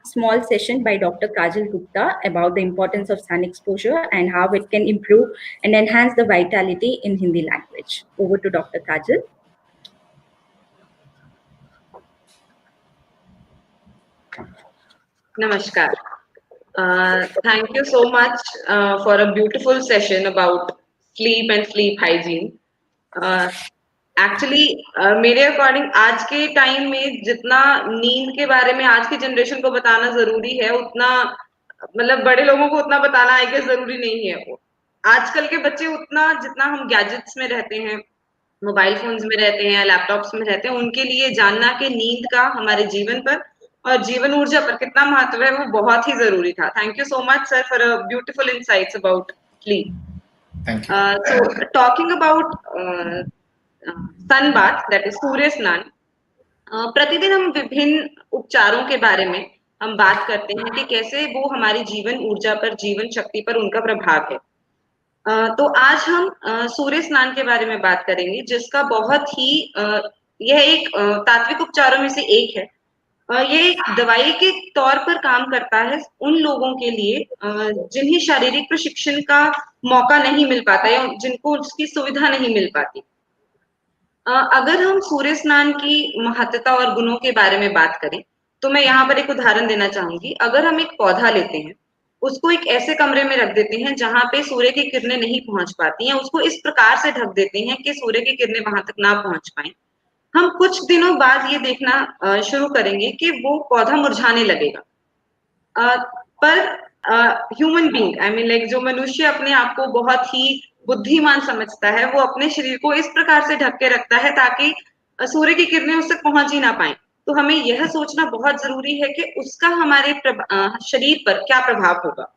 small session by Dr. Kajal Gupta about the importance of sun exposure and how it can improve and enhance the vitality in Hindi language. Over to Dr. Kajal. Namaskar. Thank you so much for a beautiful session about sleep and sleep hygiene. Actually मेरे according आज के time में जितना नींद के बारे में आज की जनरेशन को बताना जरूरी है उतना मतलब बड़े लोगों को उतना बताना आई गेस जरूरी नहीं है आजकल के बच्चे उतना जितना हम गैजेट्स में रहते हैं मोबाइल फोन्स में रहते हैं लैपटॉप्स में रहते हैं उनके लिए जानना कि नींद का हमारे जीवन पर और जीवन ऊर्जा पर कितना महत्व है वो बहुत ही जरूरी था. Thank you so much sir for a beautiful insights about sleep. Thank you. So talking about sun bath, that is सूर्य स्नान. प्रतिदिन हम विभिन्न उपचारों के बारे में हम बात करते हैं कि कैसे वो हमारी जीवन ऊर्जा पर, जीवन शक्ति पर उनका प्रभाव है. तो आज हम सूर्य स्नान के बारे में बात करेंगे, जिसका बहुत ही यह एक तात्विक उपचारों में से एक है. ये एक दवाई के तौर पर काम करता है उन लोगों के लिए जिन्हें शारीरिक प्रशिक्षण का मौका नहीं मिल पाता या जिनको उसकी सुविधा नहीं मिल पाती. अगर हम सूर्य स्नान की महत्ता और गुणों के बारे में बात करें, तो मैं यहाँ पर एक उदाहरण देना चाहूंगी. अगर हम एक पौधा लेते हैं, उसको एक ऐसे कमरे में रख देते हैं जहां पे सूर्य की किरणें नहीं पहुंच पाती हैं, उसको इस प्रकार से ढक देते हैं कि सूर्य की किरणें वहां तक ना पहुंच पाए, हम कुछ दिनों बाद ये देखना शुरू करेंगे कि वो पौधा मुरझाने लगेगा. पर human being, I mean like जो मनुष्य अपने आप को बहुत ही बुद्धिमान समझता है, वो अपने शरीर को इस प्रकार से ढक के रखता है ताकि सूर्य की किरणें उस तक पहुंच ही ना पाए. तो हमें यह सोचना बहुत जरूरी है कि उसका हमारे शरीर पर क्या प्रभाव होगा.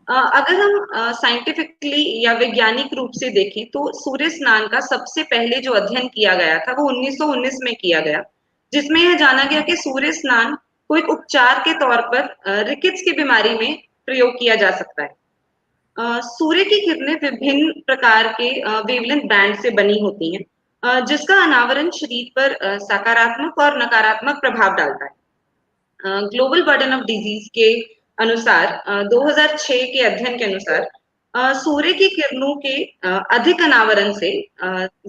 अगर हम साइंटिफिकली या वैज्ञानिक रूप से देखें, तो सूर्य स्नान का सबसे पहले जो अध्ययन किया गया था वो 1919 में किया गया, जिसमें यह जाना गया कि सूर्य स्नान को एक उपचार के तौर पर रिकेट्स की बीमारी में प्रयोग किया जा सकता है. सूर्य की किरणें विभिन्न प्रकार के वेवलेंथ बैंड से बनी होती हैं, जिसका अनावरण शरीर पर सकारात्मक और नकारात्मक प्रभाव डालता है. ग्लोबल बर्डन ऑफ डिजीज के अनुसार 2006 के अध्ययन के अनुसार सूर्य की किरणों के अधिक अनावरण से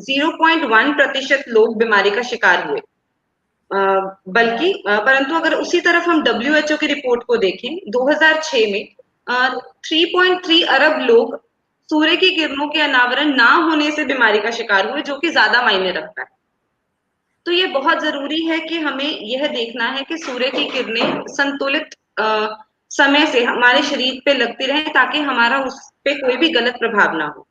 0.1% लोग बीमारी का शिकार हुए. बल्कि परंतु अगर उसी तरफ हम WHO की रिपोर्ट को देखें, 2006 में 3.3 अरब लोग सूर्य की किरणों के अनावरण ना होने से बीमारी का शिकार हुए, जो कि ज्यादा मायने रखता है. तो ये बहुत जरूरी है कि हमें यह देखना है कि सूर्य की किरणें संतुलित समय से हमारे शरीर पे लगती रहे ताकि हमारा उस पे कोई भी गलत प्रभाव ना हो.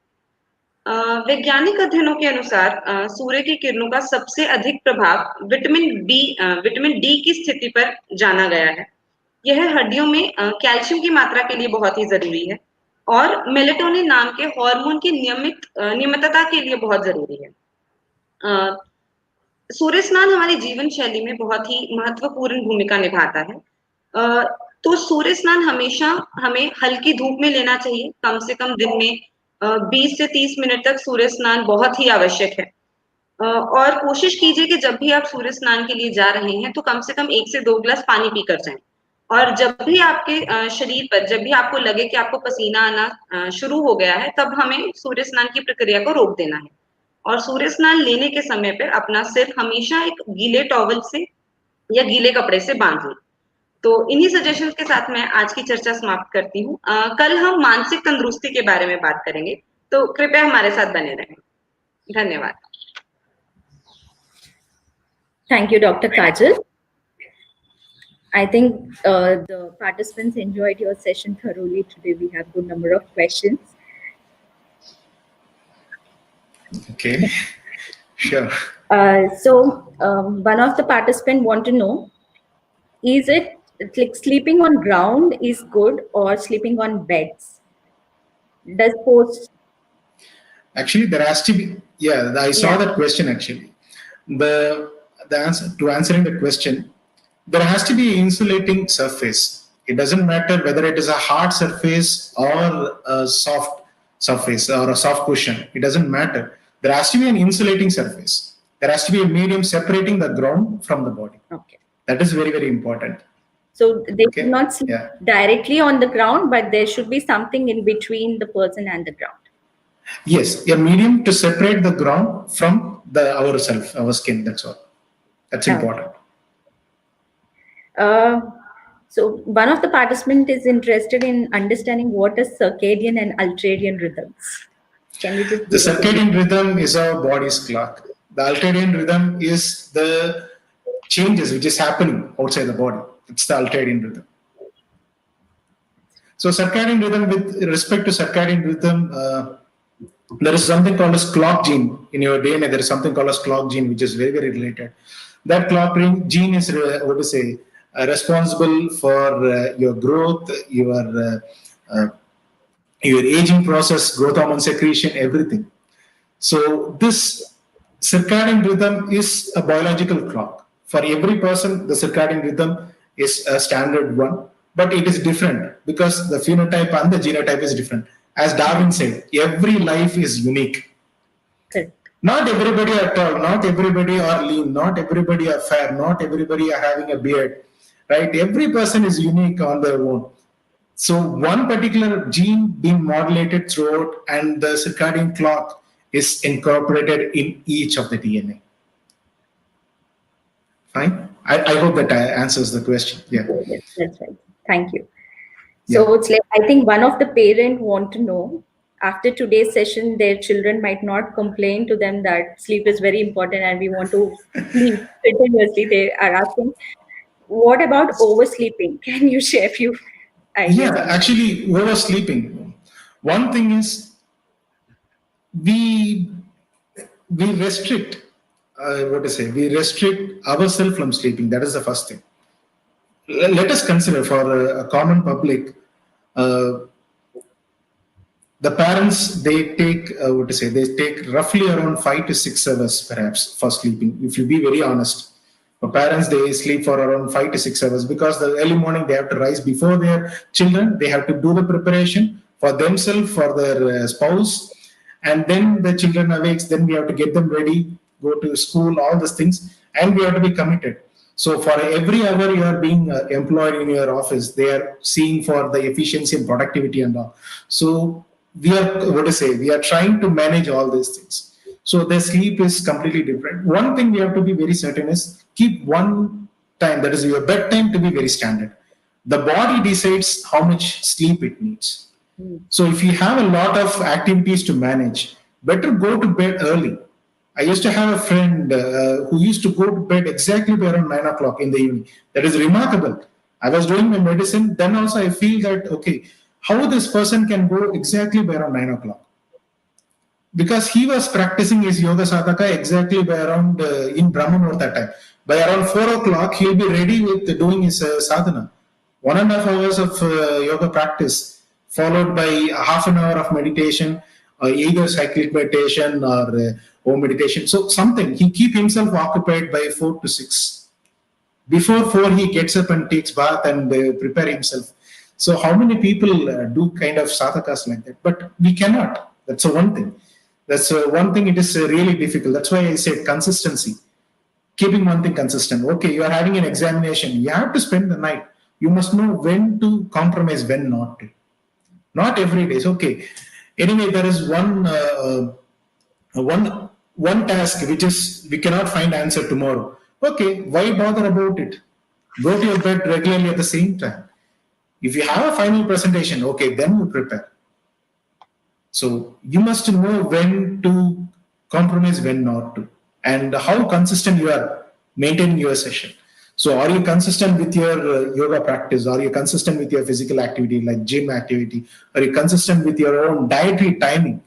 वैज्ञानिक अध्ययनों के अनुसार सूर्य की किरणों का सबसे अधिक प्रभाव विटामिन डी की स्थिति पर जाना गया है. यह हड्डियों में कैल्शियम की मात्रा के लिए बहुत ही जरूरी है और मेलेटोनिन नाम के हार्मोन की नियमितता के लिए बहुत जरूरी है. सूर्य स्नान हमारी जीवन शैली में बहुत ही महत्वपूर्ण भूमिका निभाता है. तो सूर्य स्नान हमेशा हमें हल्की धूप में लेना चाहिए. कम से कम दिन में 20 से 30 मिनट तक सूर्य स्नान बहुत ही आवश्यक है. और कोशिश कीजिए कि जब भी आप सूर्य स्नान के लिए जा रहे हैं, तो कम से कम 1 से 2 गिलास पानी पीकर जाएं. और जब भी आपके शरीर पर, जब भी आपको लगे कि आपको पसीना आना शुरू हो गया है, तब हमें सूर्य स्नान की प्रक्रिया को रोक देना है. और सूर्य स्नान लेने के समय पर अपना सिर हमेशा एक गीले टॉवल से या गीले कपड़े से बांध लें. तो इन्हीं सजेशंस के साथ मैं आज की चर्चा समाप्त करती हूँ. कल हम मानसिक तंदुरुस्ती के बारे में बात करेंगे, तो कृपया हमारे साथ बने रहें. धन्यवाद. Thank you, Dr. Kajal. I think the participants enjoyed your session thoroughly today. We have a good number of questions. Okay, sure. So one of the participants want to know, is it like sleeping on ground is good or sleeping on beds? Does post... Actually, there has to be, I saw Yeah. that question actually. The answer to answering the question, there has to be insulating surface. It doesn't matter whether it is a hard surface or a soft surface or a soft cushion. It doesn't matter. There has to be an insulating surface. There has to be a medium separating the ground from the body. Okay. That is very, very important. So they Okay. should not sleep Yeah. directly on the ground, but there should be something in between the person and the ground. Yes, a medium to separate the ground from our skin. That's all. That's important. So one of the participants is interested in understanding what is circadian and ultradian rhythms. Can you just... The circadian rhythm is our body's clock. The ultradian rhythm is the changes which is happening outside the body. It's the ultradian rhythm. So circadian rhythm, with respect to circadian rhythm, there is something called as clock gene in your DNA. There is something called as clock gene, which is very, very related. That clock ring gene is responsible for your growth, your aging process, growth hormone secretion, everything. So this circadian rhythm is a biological clock. For every person, the circadian rhythm is a standard one, but it is different because the phenotype and the genotype is different. As Darwin said, every life is unique. Correct. Not everybody are tall, not everybody are lean, not everybody are fair, not everybody are having a beard, right? Every person is unique on their own. So one particular gene being modulated throughout, and the circadian clock is incorporated in each of the DNA. Fine. I hope that answers the question. Yeah. Yes, that's right. Thank you. So it's like, I think one of the parent want to know, after today's session, their children might not complain to them that sleep is very important and we want to sleep continuously. They are asking, what about oversleeping? Can you share a few ideas? Yeah, actually, oversleeping. One thing is we restrict. We restrict ourselves from sleeping. That is the first thing. Let us consider for a common public. The parents, they take they take roughly around 5 to 6 hours perhaps for sleeping. If you be very honest, for parents, they sleep for around 5 to 6 hours because the early morning they have to rise before their children. They have to do the preparation for themselves, for their spouse, and then the children awakes. Then we have to get them ready, go to school, all these things, and we have to be committed. So for every hour you are being employed in your office, they are seeing for the efficiency and productivity and all. So we are we are trying to manage all these things. So the sleep is completely different. One thing we have to be very certain is keep one time, that is your bedtime, to be very standard. The body decides how much sleep it needs. So if you have a lot of activities to manage, better go to bed early. I used to have a friend who used to go to bed exactly by around 9 o'clock in the evening. That is remarkable. I was doing my medicine. Then also I feel that, okay, how this person can go exactly by around 9 o'clock? Because he was practicing his yoga sadhaka exactly by around in Brahma Muhurta time. By around 4 o'clock, he'll be ready with doing his sadhana. 1.5 hours of yoga practice, followed by half an hour of meditation, either cyclic meditation or home meditation. So something, he keep himself occupied by 4 to 6. Before 4, he gets up and takes bath and prepare himself. So how many people do kind of sadhakas like that? But we cannot. That's the one thing. That's one thing. It is really difficult. That's why I said consistency. Keeping one thing consistent. Okay, you are having an examination. You have to spend the night. You must know when to compromise, when not to. Not every day. Okay. Anyway, there is one task which is we cannot find answer tomorrow. Okay, why bother about it? Go to your bed regularly at the same time. If you have a final presentation, okay, then you prepare. So you must know when to compromise, when not to, and how consistent you are maintaining your session. So are you consistent with your yoga practice? Are you consistent with your physical activity like gym activity? Are you consistent with your own dietary timing?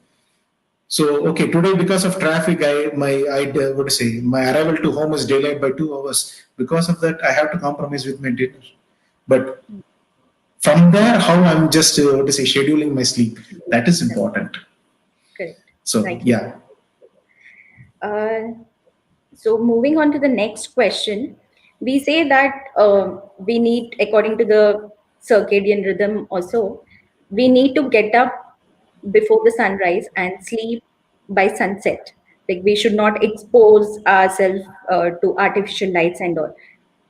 So okay, today because of traffic, my arrival to home is delayed by 2 hours. Because of that, I have to compromise with my dinner. But from there, how I'm just scheduling my sleep, that is important. Correct. So yeah. So moving on to the next question, we say that we need, according to the circadian rhythm also, we need to get up before the sunrise and sleep by sunset. Like we should not expose ourselves to artificial lights and all.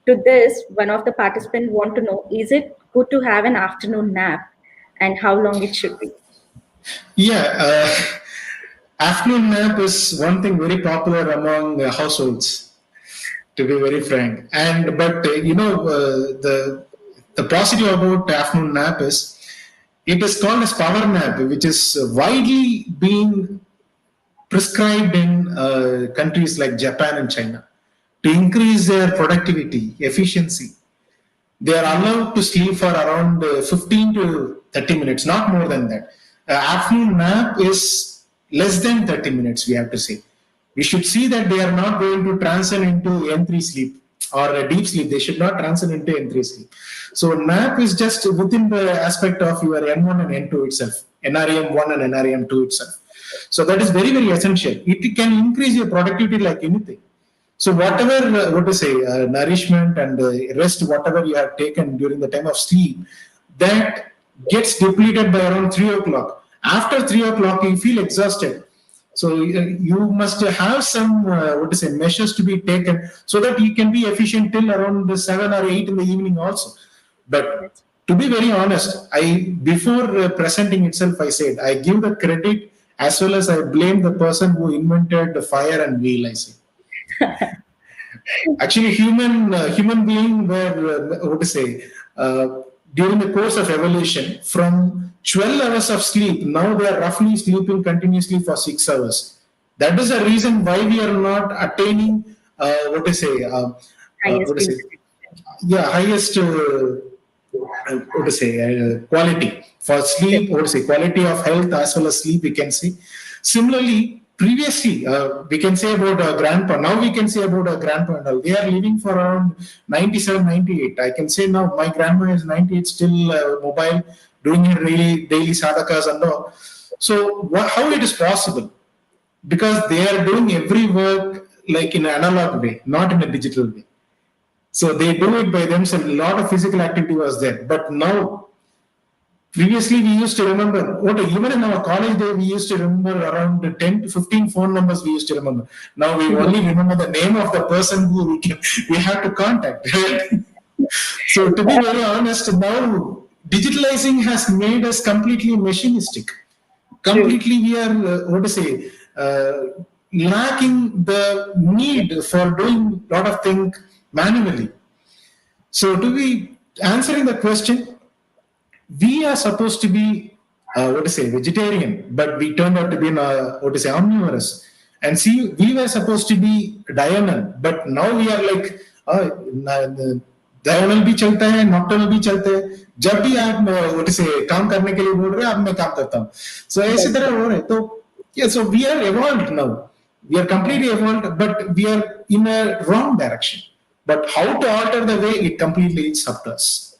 To this, one of the participants want to know, is it good to have an afternoon nap and how long it should be? Yeah, afternoon nap is one thing very popular among households, to be very frank. But the positive about afternoon nap is it is called as power nap, which is widely being prescribed in countries like Japan and China to increase their productivity, efficiency. They are allowed to sleep for around 15 to 30 minutes, not more than that. Afternoon nap is less than 30 minutes, we have to say. We should see that they are not going to transcend into N3 sleep or a deep sleep. They should not transcend into N3 sleep. So nap is just within the aspect of your N1 and N2 itself, NREM1 and NREM2 itself. So that is very, very essential. It can increase your productivity like anything. So whatever, nourishment and rest, whatever you have taken during the time of sleep, that gets depleted by around 3 o'clock. After 3 o'clock, you feel exhausted. So you must have some, measures to be taken so that you can be efficient till around 7 or 8 in the evening also. But to be very honest, before presenting itself, I said, I give the credit as well as I blame the person who invented the fire and wheel, I say. Actually, human being were during the course of evolution, from 12 hours of sleep, now they are roughly sleeping continuously for 6 hours. That is the reason why we are not attaining highest quality for sleep, quality of health as well as sleep, we can see. Similarly, previously, we can say about our grandpa. Now we can say about our grandpa and all. They are living for around 97, 98. I can say now my grandma is 98, still mobile, doing her daily sadhakas and all. So how it is possible? Because they are doing every work like in an analog way, not in a digital way. So they do it by themselves. A lot of physical activity was there. But now, previously, we used to remember, even in our college day, we used to remember around 10 to 15 phone numbers we used to remember. Now we only remember the name of the person who we have to contact. Right? So to be very honest, now digitalizing has made us completely machinistic. Completely we are, lacking the need for doing a lot of things manually. So to be answering the question, we are supposed to be vegetarian, but we turned out to be omnivorous. And see, we were supposed to be diurnal, but now we are like diurnal भी चलता है, nocturnal भी चलता है. जब भी आप काम करने के लिए बोल रहे हैं, अब मैं काम करता हूँ. So ऐसी तरह हो रहा है. तो so we are evolved now. We are completely evolved, but we are in a wrong direction. But how to alter the way, it completely is up to us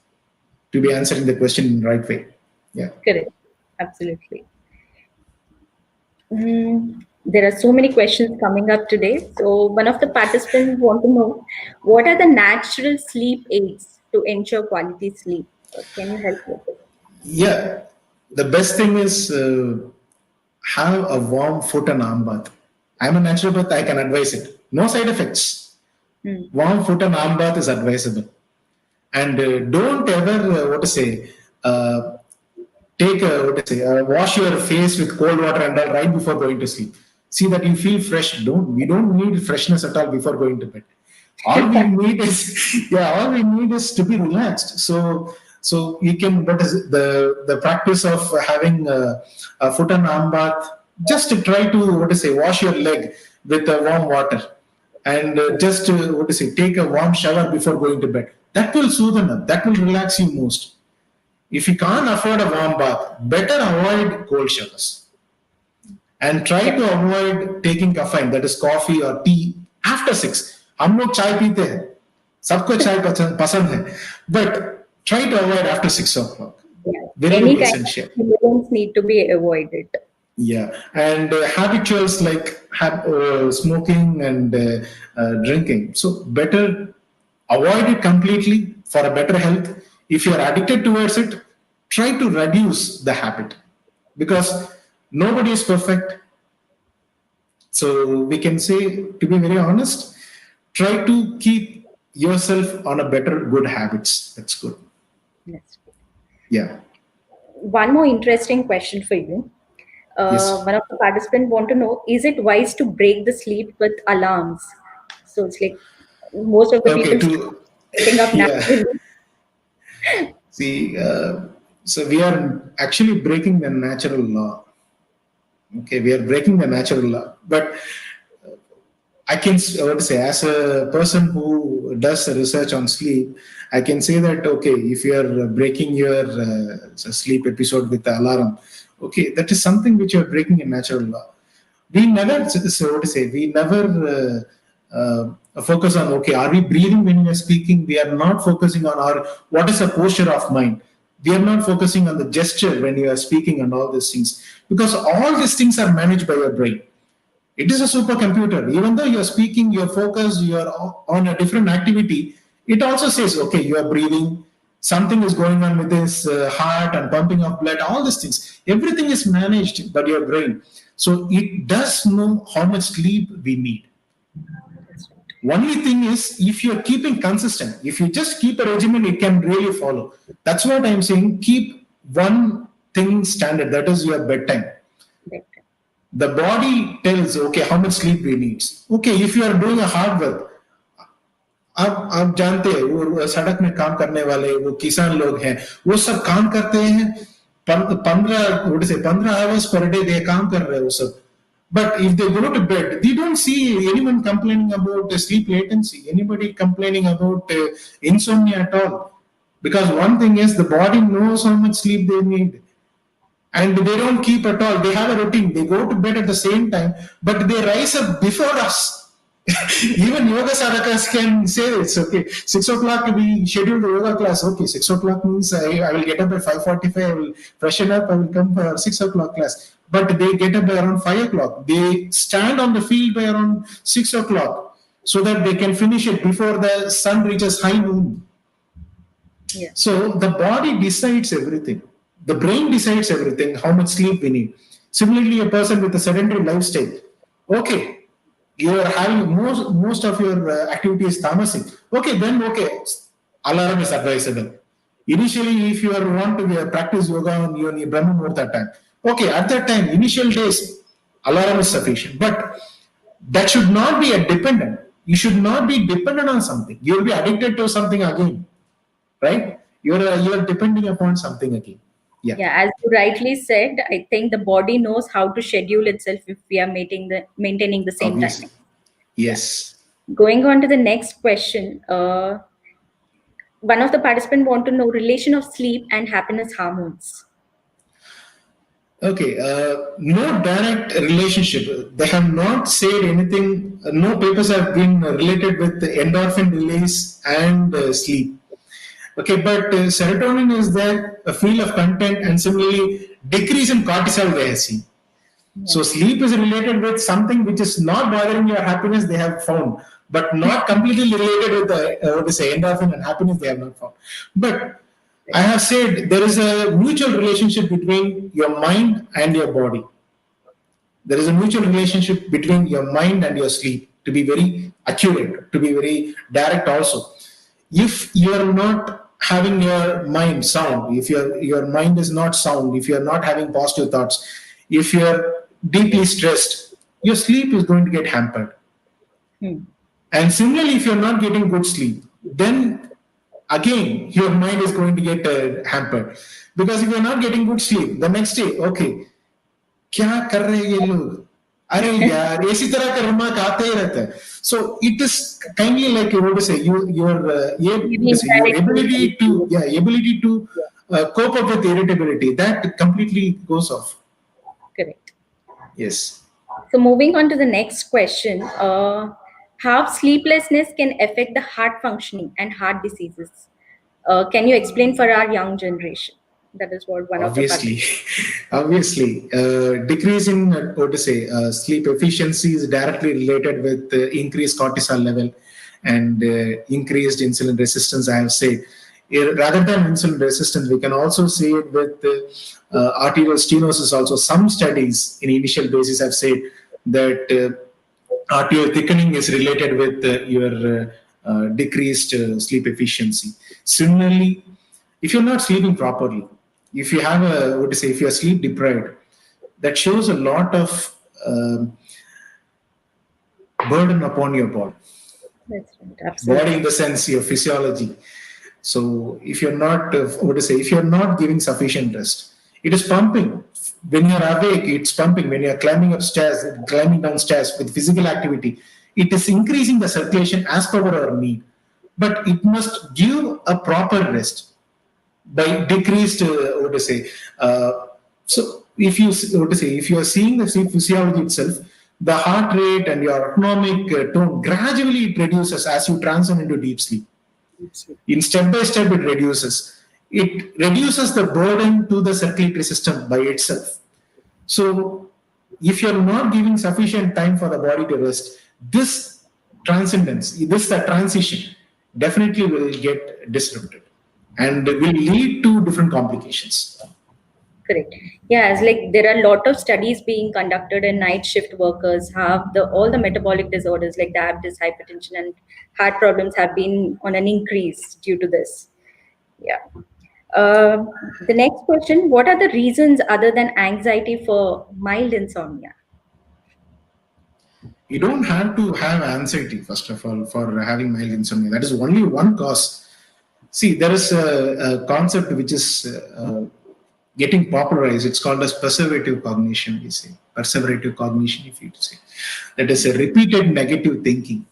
to be answering the question in the right way. Yeah. Correct. Absolutely. There are so many questions coming up today. So one of the participants want to know, what are the natural sleep aids to ensure quality sleep? Can you help with it? Yeah. The best thing is have a warm foot and arm bath. I'm a naturopath, I can advise it. No side effects. Warm foot and arm bath is advisable. And don't ever, wash your face with cold water and all right before going to sleep. See that you feel fresh. We don't need freshness at all before going to bed. All we need is to be relaxed. So you can, the practice of having a foot and arm bath, just to try to, wash your leg with warm water. And take a warm shower before going to bed. That will soothe enough. That will relax you most. If you can't afford a warm bath, better avoid cold showers. And try to avoid taking caffeine, that is coffee or tea, after 6. हम लोग चाय पीते हैं, सबको चाय पसंद है, but try to avoid after 6 o'clock. Very Any essential. kind of stimulants need to be avoided. Yeah, and habituals like smoking and drinking. So better avoid it completely for a better health. If you are addicted towards it, try to reduce the habit because nobody is perfect. So we can say, to be very honest, try to keep yourself on a better good habits. That's good. That's good. Yeah. One more interesting question for you. Yes. One of the participants want to know, is it wise to break the sleep with alarms? So it's like most of the people getting up naturally. See, so we are actually breaking the natural law. Okay, we are breaking the natural law. But I can say, as a person who does research on sleep, I can say that, okay, if you are breaking your sleep episode with the alarm, okay, that is something which you are breaking a natural law. We never, so what to say, we never focus on, okay, are we breathing when we are speaking? We are not focusing on our, what is the posture of mind? We are not focusing on the gesture when you are speaking and all these things, because all these things are managed by your brain. It is a supercomputer. Even though you're speaking, you're focused, you're on a different activity, it also says, okay, you are breathing, something is going on with this heart and pumping of blood, all these things. Everything is managed by your brain. So it does know how much sleep we need. Only thing is, if you're keeping consistent, if you just keep a regimen, it can really follow. That's what I'm saying. Keep one thing standard, that is your bedtime. The body tells, okay, how much sleep we need. Okay, if you are doing a hard work, आप जानते हैं वो सड़क में काम करने वाले वो किसान लोग हैं, वो सब काम करते हैं 15 hours per day they काम कर रहे हैं वो सब. But if they go to bed, they don't see anyone complaining about sleep latency, anybody complaining about insomnia at all. Because one thing is, the body knows how much sleep they need. And they don't keep at all. They have a routine. They go to bed at the same time, but they rise up before us. Even yoga sadhakas can say this. Okay, 6 o'clock we schedule the yoga class. Okay, 6 o'clock means I will get up at 5:45. I will freshen up. I will come for 6 o'clock class. But they get up by around 5 o'clock. They stand on the field by around 6 o'clock so that they can finish it before the sun reaches high noon. Yeah. So the body decides everything. The brain decides everything, how much sleep we need. Similarly, a person with a sedentary lifestyle, okay, you are having most of your activity is tamasic. Okay, then okay, alarm is advisable. Initially, if you want to practice yoga on your Brahma Muhurta time, okay, at that time, initial days, alarm is sufficient. But that should not be a dependent. You should not be dependent on something. You will be addicted to something again, right? You are depending upon something again. Yeah, as you rightly said, I think the body knows how to schedule itself if we are maintaining the same Obviously. timing. Yes. Going on to the next question, one of the participants want to know relation of sleep and happiness hormones. Okay, no direct relationship. They have not said anything. No papers have been related with the endorphin release and sleep. Okay, but serotonin is there, a feel of content, and similarly decrease in cortisol they have seen. So sleep is related with something which is not bothering your happiness, they have found, but not completely related with the endorphin and happiness they have not found. But I have said there is a mutual relationship between your mind and your body. There is a mutual relationship between your mind and your sleep, to be very accurate, to be very direct also. If you are not having your mind sound, if your mind is not sound, if you are not having positive thoughts, if you are deeply stressed, your sleep is going to get hampered. And similarly, if you are not getting good sleep, then again your mind is going to get hampered. Because if you are not getting good sleep, the next day, okay, क्या कर रहे ये लोग? अरे यार इसी तरह का remark आते ही रहता है. So it is kindly like you want to say your ability to cope up with irritability, that completely goes off. Correct. Yes. So moving on to the next question, how sleeplessness can affect the heart functioning and heart diseases? Can you explain for our young generation? That is what one Obviously, of the decrease in sleep efficiency is directly related with increased cortisol level and increased insulin resistance. I have said, rather than insulin resistance, we can also see it with arterial stenosis. Also, some studies in initial basis have said that arterial thickening is related with your decreased sleep efficiency. Similarly, if you're not sleeping properly, if you have if you're sleep deprived, that shows a lot of burden upon your body. That's right, absolutely. Body in the sense your physiology. So if you're not, if you're not giving sufficient rest, it is pumping. When you're awake, it's pumping. When you're climbing down stairs with physical activity, it is increasing the circulation as per our need. But it must give a proper rest by decreased, so if you are seeing the sleep physiology itself, the heart rate and your autonomic tone gradually it reduces as you transition into deep sleep. In step by step, it reduces. It reduces the burden to the circulatory system by itself. So, if you're not giving sufficient time for the body to rest, this the transition, definitely will get disrupted and will lead to different complications. Correct. Yeah, it's like there are a lot of studies being conducted, and night shift workers have all the metabolic disorders like diabetes, hypertension, and heart problems have been on an increase due to this. Yeah. The next question: what are the reasons other than anxiety for mild insomnia? You don't have to have anxiety, first of all, for having mild insomnia. That is only one cause. See, there is a concept which is getting popularized. It's called as perseverative cognition, we say. Perseverative cognition, if you say. That is a repeated negative thinking.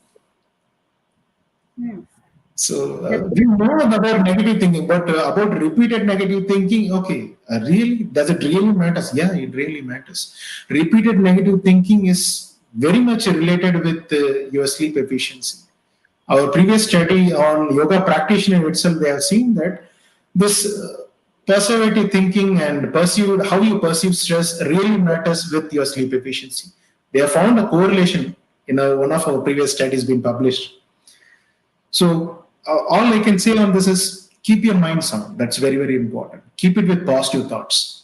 So we know about negative thinking, but about repeated negative thinking, okay, really, does it really matters? Yeah, it really matters. Repeated negative thinking is very much related with your sleep efficiency. Our previous study on yoga practitioner itself, they have seen that this perseverative thinking and how you perceive stress really matters with your sleep efficiency. They have found a correlation in one of our previous studies being published. So all I can say on this is keep your mind sound. That's very, very important. Keep it with positive thoughts.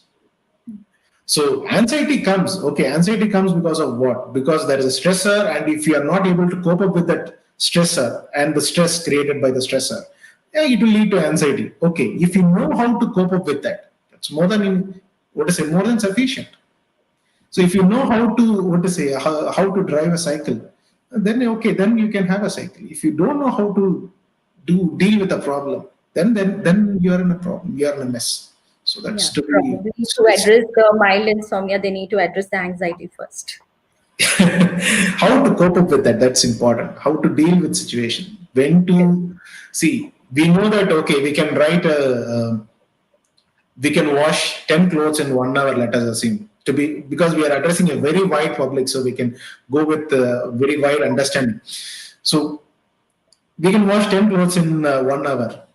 So anxiety comes because of what? Because there is a stressor, and if you are not able to cope up with that stressor and the stress created by the stressor, it will lead to anxiety. Okay, if you know how to cope up with that, that's more than sufficient. So if you know how to drive a cycle, then you can have a cycle. If you don't know how to deal with a problem, then you are in a problem. You are in a mess. So that's to address the mild insomnia, they need to address the anxiety first. How to cope up with that, that's important. How to deal with situation. When to see, we know that, okay, we can we can wash 10 clothes in 1 hour, let us assume. Because we are addressing a very wide public, so we can go with very wide understanding. So we can wash 10 clothes in 1 hour.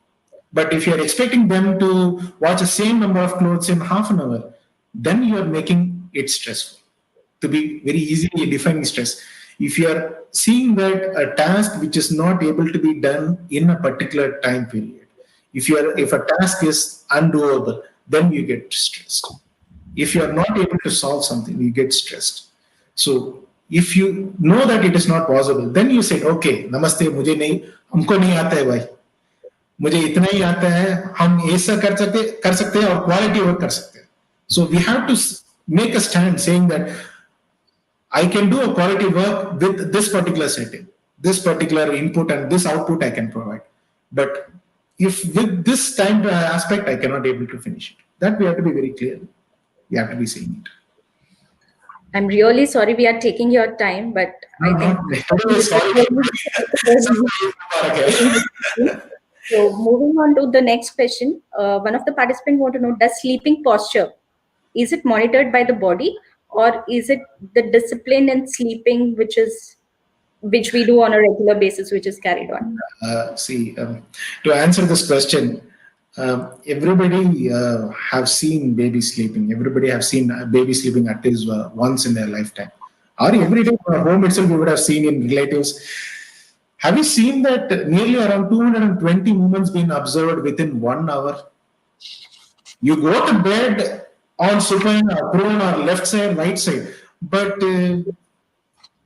But if you are expecting them to wash the same number of clothes in half an hour, then you are making it stressful. To be very easily defining stress. If you are seeing that a task which is not able to be done in a particular time period, if a task is undoable, then you get stressed. If you are not able to solve something, you get stressed. So if you know that it is not possible, then you say, okay, namaste, हमको नहीं आता है भाई, मुझे इतना ही आता है, हम ऐसा कर सकते हैं और quality work कर सकते हैं. So we have to make a stand saying that I can do a quality work with this particular setting, this particular input and this output I can provide. But if with this time aspect I cannot able to finish it, that we have to be very clear. We have to be saying it. I'm really sorry we are taking your time, but I think. So moving on to the next question, one of the participants want to know: does sleeping posture, is it monitored by the body, or is it the discipline in sleeping which we do on a regular basis, which is carried on? To answer this question, everybody have seen baby sleeping. Everybody have seen a baby sleeping at least once in their lifetime. Or every day at home itself, you would have seen in relatives. Have you seen that nearly around 220 movements being observed within 1 hour? You go to bed on supine or prone or left side, right side, but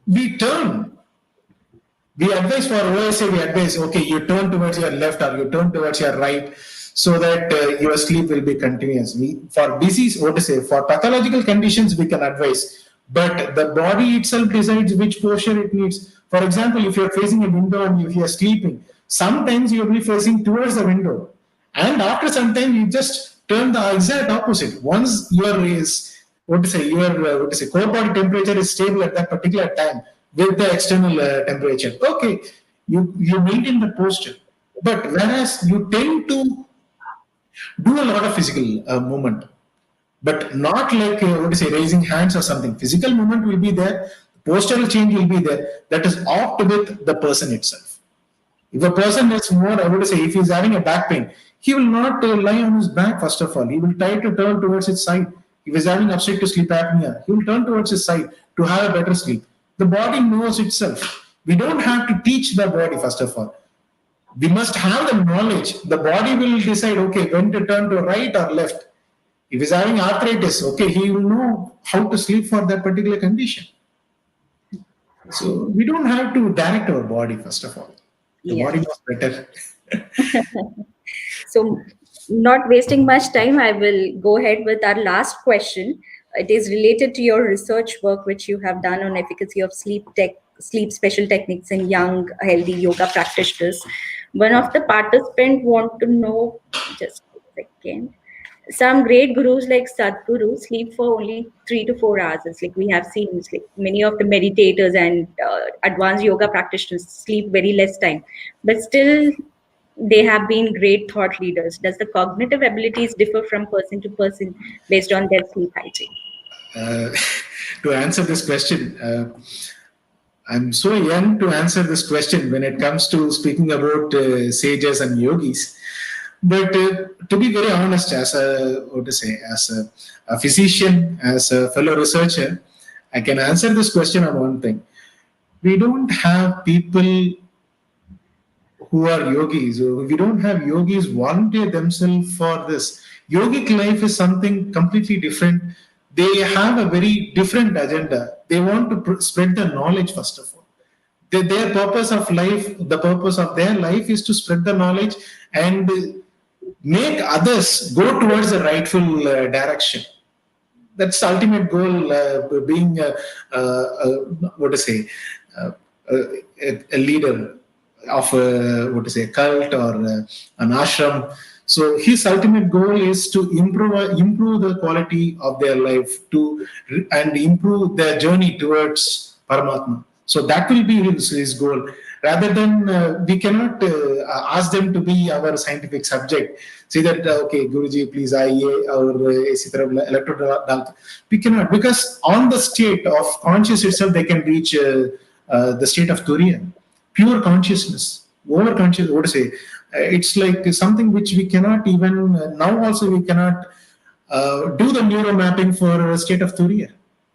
we turn. We advise for OSA, we advise, okay, you turn towards your left or you turn towards your right so that your sleep will be continuous. For disease, for pathological conditions, we can advise, but the body itself decides which posture it needs. For example, if you're facing a window and if you're sleeping, sometimes you'll be facing towards the window. And after some time, you just turn the exact opposite. Once your core body temperature is stable at that particular time with the external temperature, okay, you maintain the posture. But whereas you tend to do a lot of physical movement, but not like raising hands or something. Physical movement will be there. Postural change will be there. That is opt with the person itself. If a person is more, I would say, if he's having a back pain, he will not lie on his back first of all. He will try to turn towards his side. If he's having obstructive sleep apnea, he will turn towards his side to have a better sleep. The body knows itself. We don't have to teach the body first of all. We must have the knowledge. The body will decide, okay, when to turn to right or left. If he's having arthritis, okay, he will know how to sleep for that particular condition. So we don't have to direct our body first of all. The Yeah. body knows better. So, not wasting much time, I will go ahead with our last question. It is related to your research work, which you have done on efficacy of sleep special techniques in young, healthy yoga practitioners. One of the participants want to know, just a second. Some great gurus like Sadhguru sleep for only 3 to 4 hours. It's like we have seen, it's like many of the meditators and advanced yoga practitioners sleep very less time, but still they have been great thought leaders. Does the cognitive abilities differ from person to person based on their sleep hygiene? Uh, to answer this question, I'm so young to answer this question when it comes to speaking about sages and yogis. But to be very honest, as a physician, as a fellow researcher, I can answer this question on one thing. We don't have people who are yogis. We don't have yogis volunteer themselves for this. Yogic life is something completely different. They have a very different agenda. They want to spread the knowledge first of all. Their purpose of life, the purpose of their life is to spread the knowledge and make others go towards the rightful direction. That's the ultimate goal. Being what to say, a leader of a cult or an ashram. So his ultimate goal is to improve the quality of their life and improve their journey towards Paramatma. So that will be his goal. Rather than we cannot ask them to be our scientific subject. Say that okay, Guruji, please IA or electro. We cannot, because on the state of conscious itself they can reach the state of Turiya, pure consciousness, over conscious. What to say? It's like something which we cannot even now. Also, we cannot do the neuro mapping for a state of Turiya.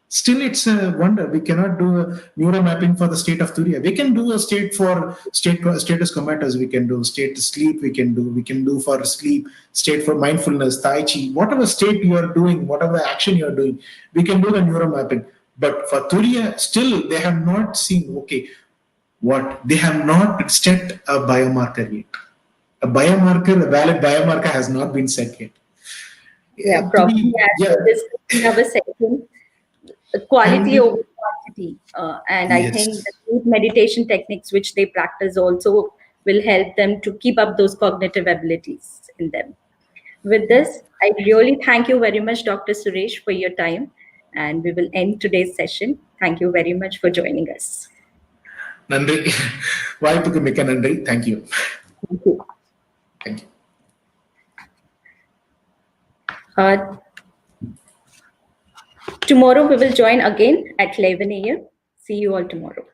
Still, it's a wonder. We cannot do a neuro mapping for the state of Turiya. We can do a state for status comatose. We can do state sleep. We can do for sleep, state for mindfulness, Tai Chi, whatever state you are doing, whatever action you are doing, we can do the neuro mapping. But for Turiya, still they have not seen. Okay, what they have not set a biomarker yet. A valid biomarker has not been set yet. Yeah, probably as this in our session, quality over quantity. And I think the deep meditation techniques which they practice also will help them to keep up those cognitive abilities in them. With this, I really thank you very much, Dr. Suresh, for your time. And we will end today's session. Thank you very much for joining us. Nandri, வாய்ப்புக்கு மிக்க நன்றி. Thank you. Thank you. Thank you. Tomorrow we will join again at 11 a.m. See you all tomorrow.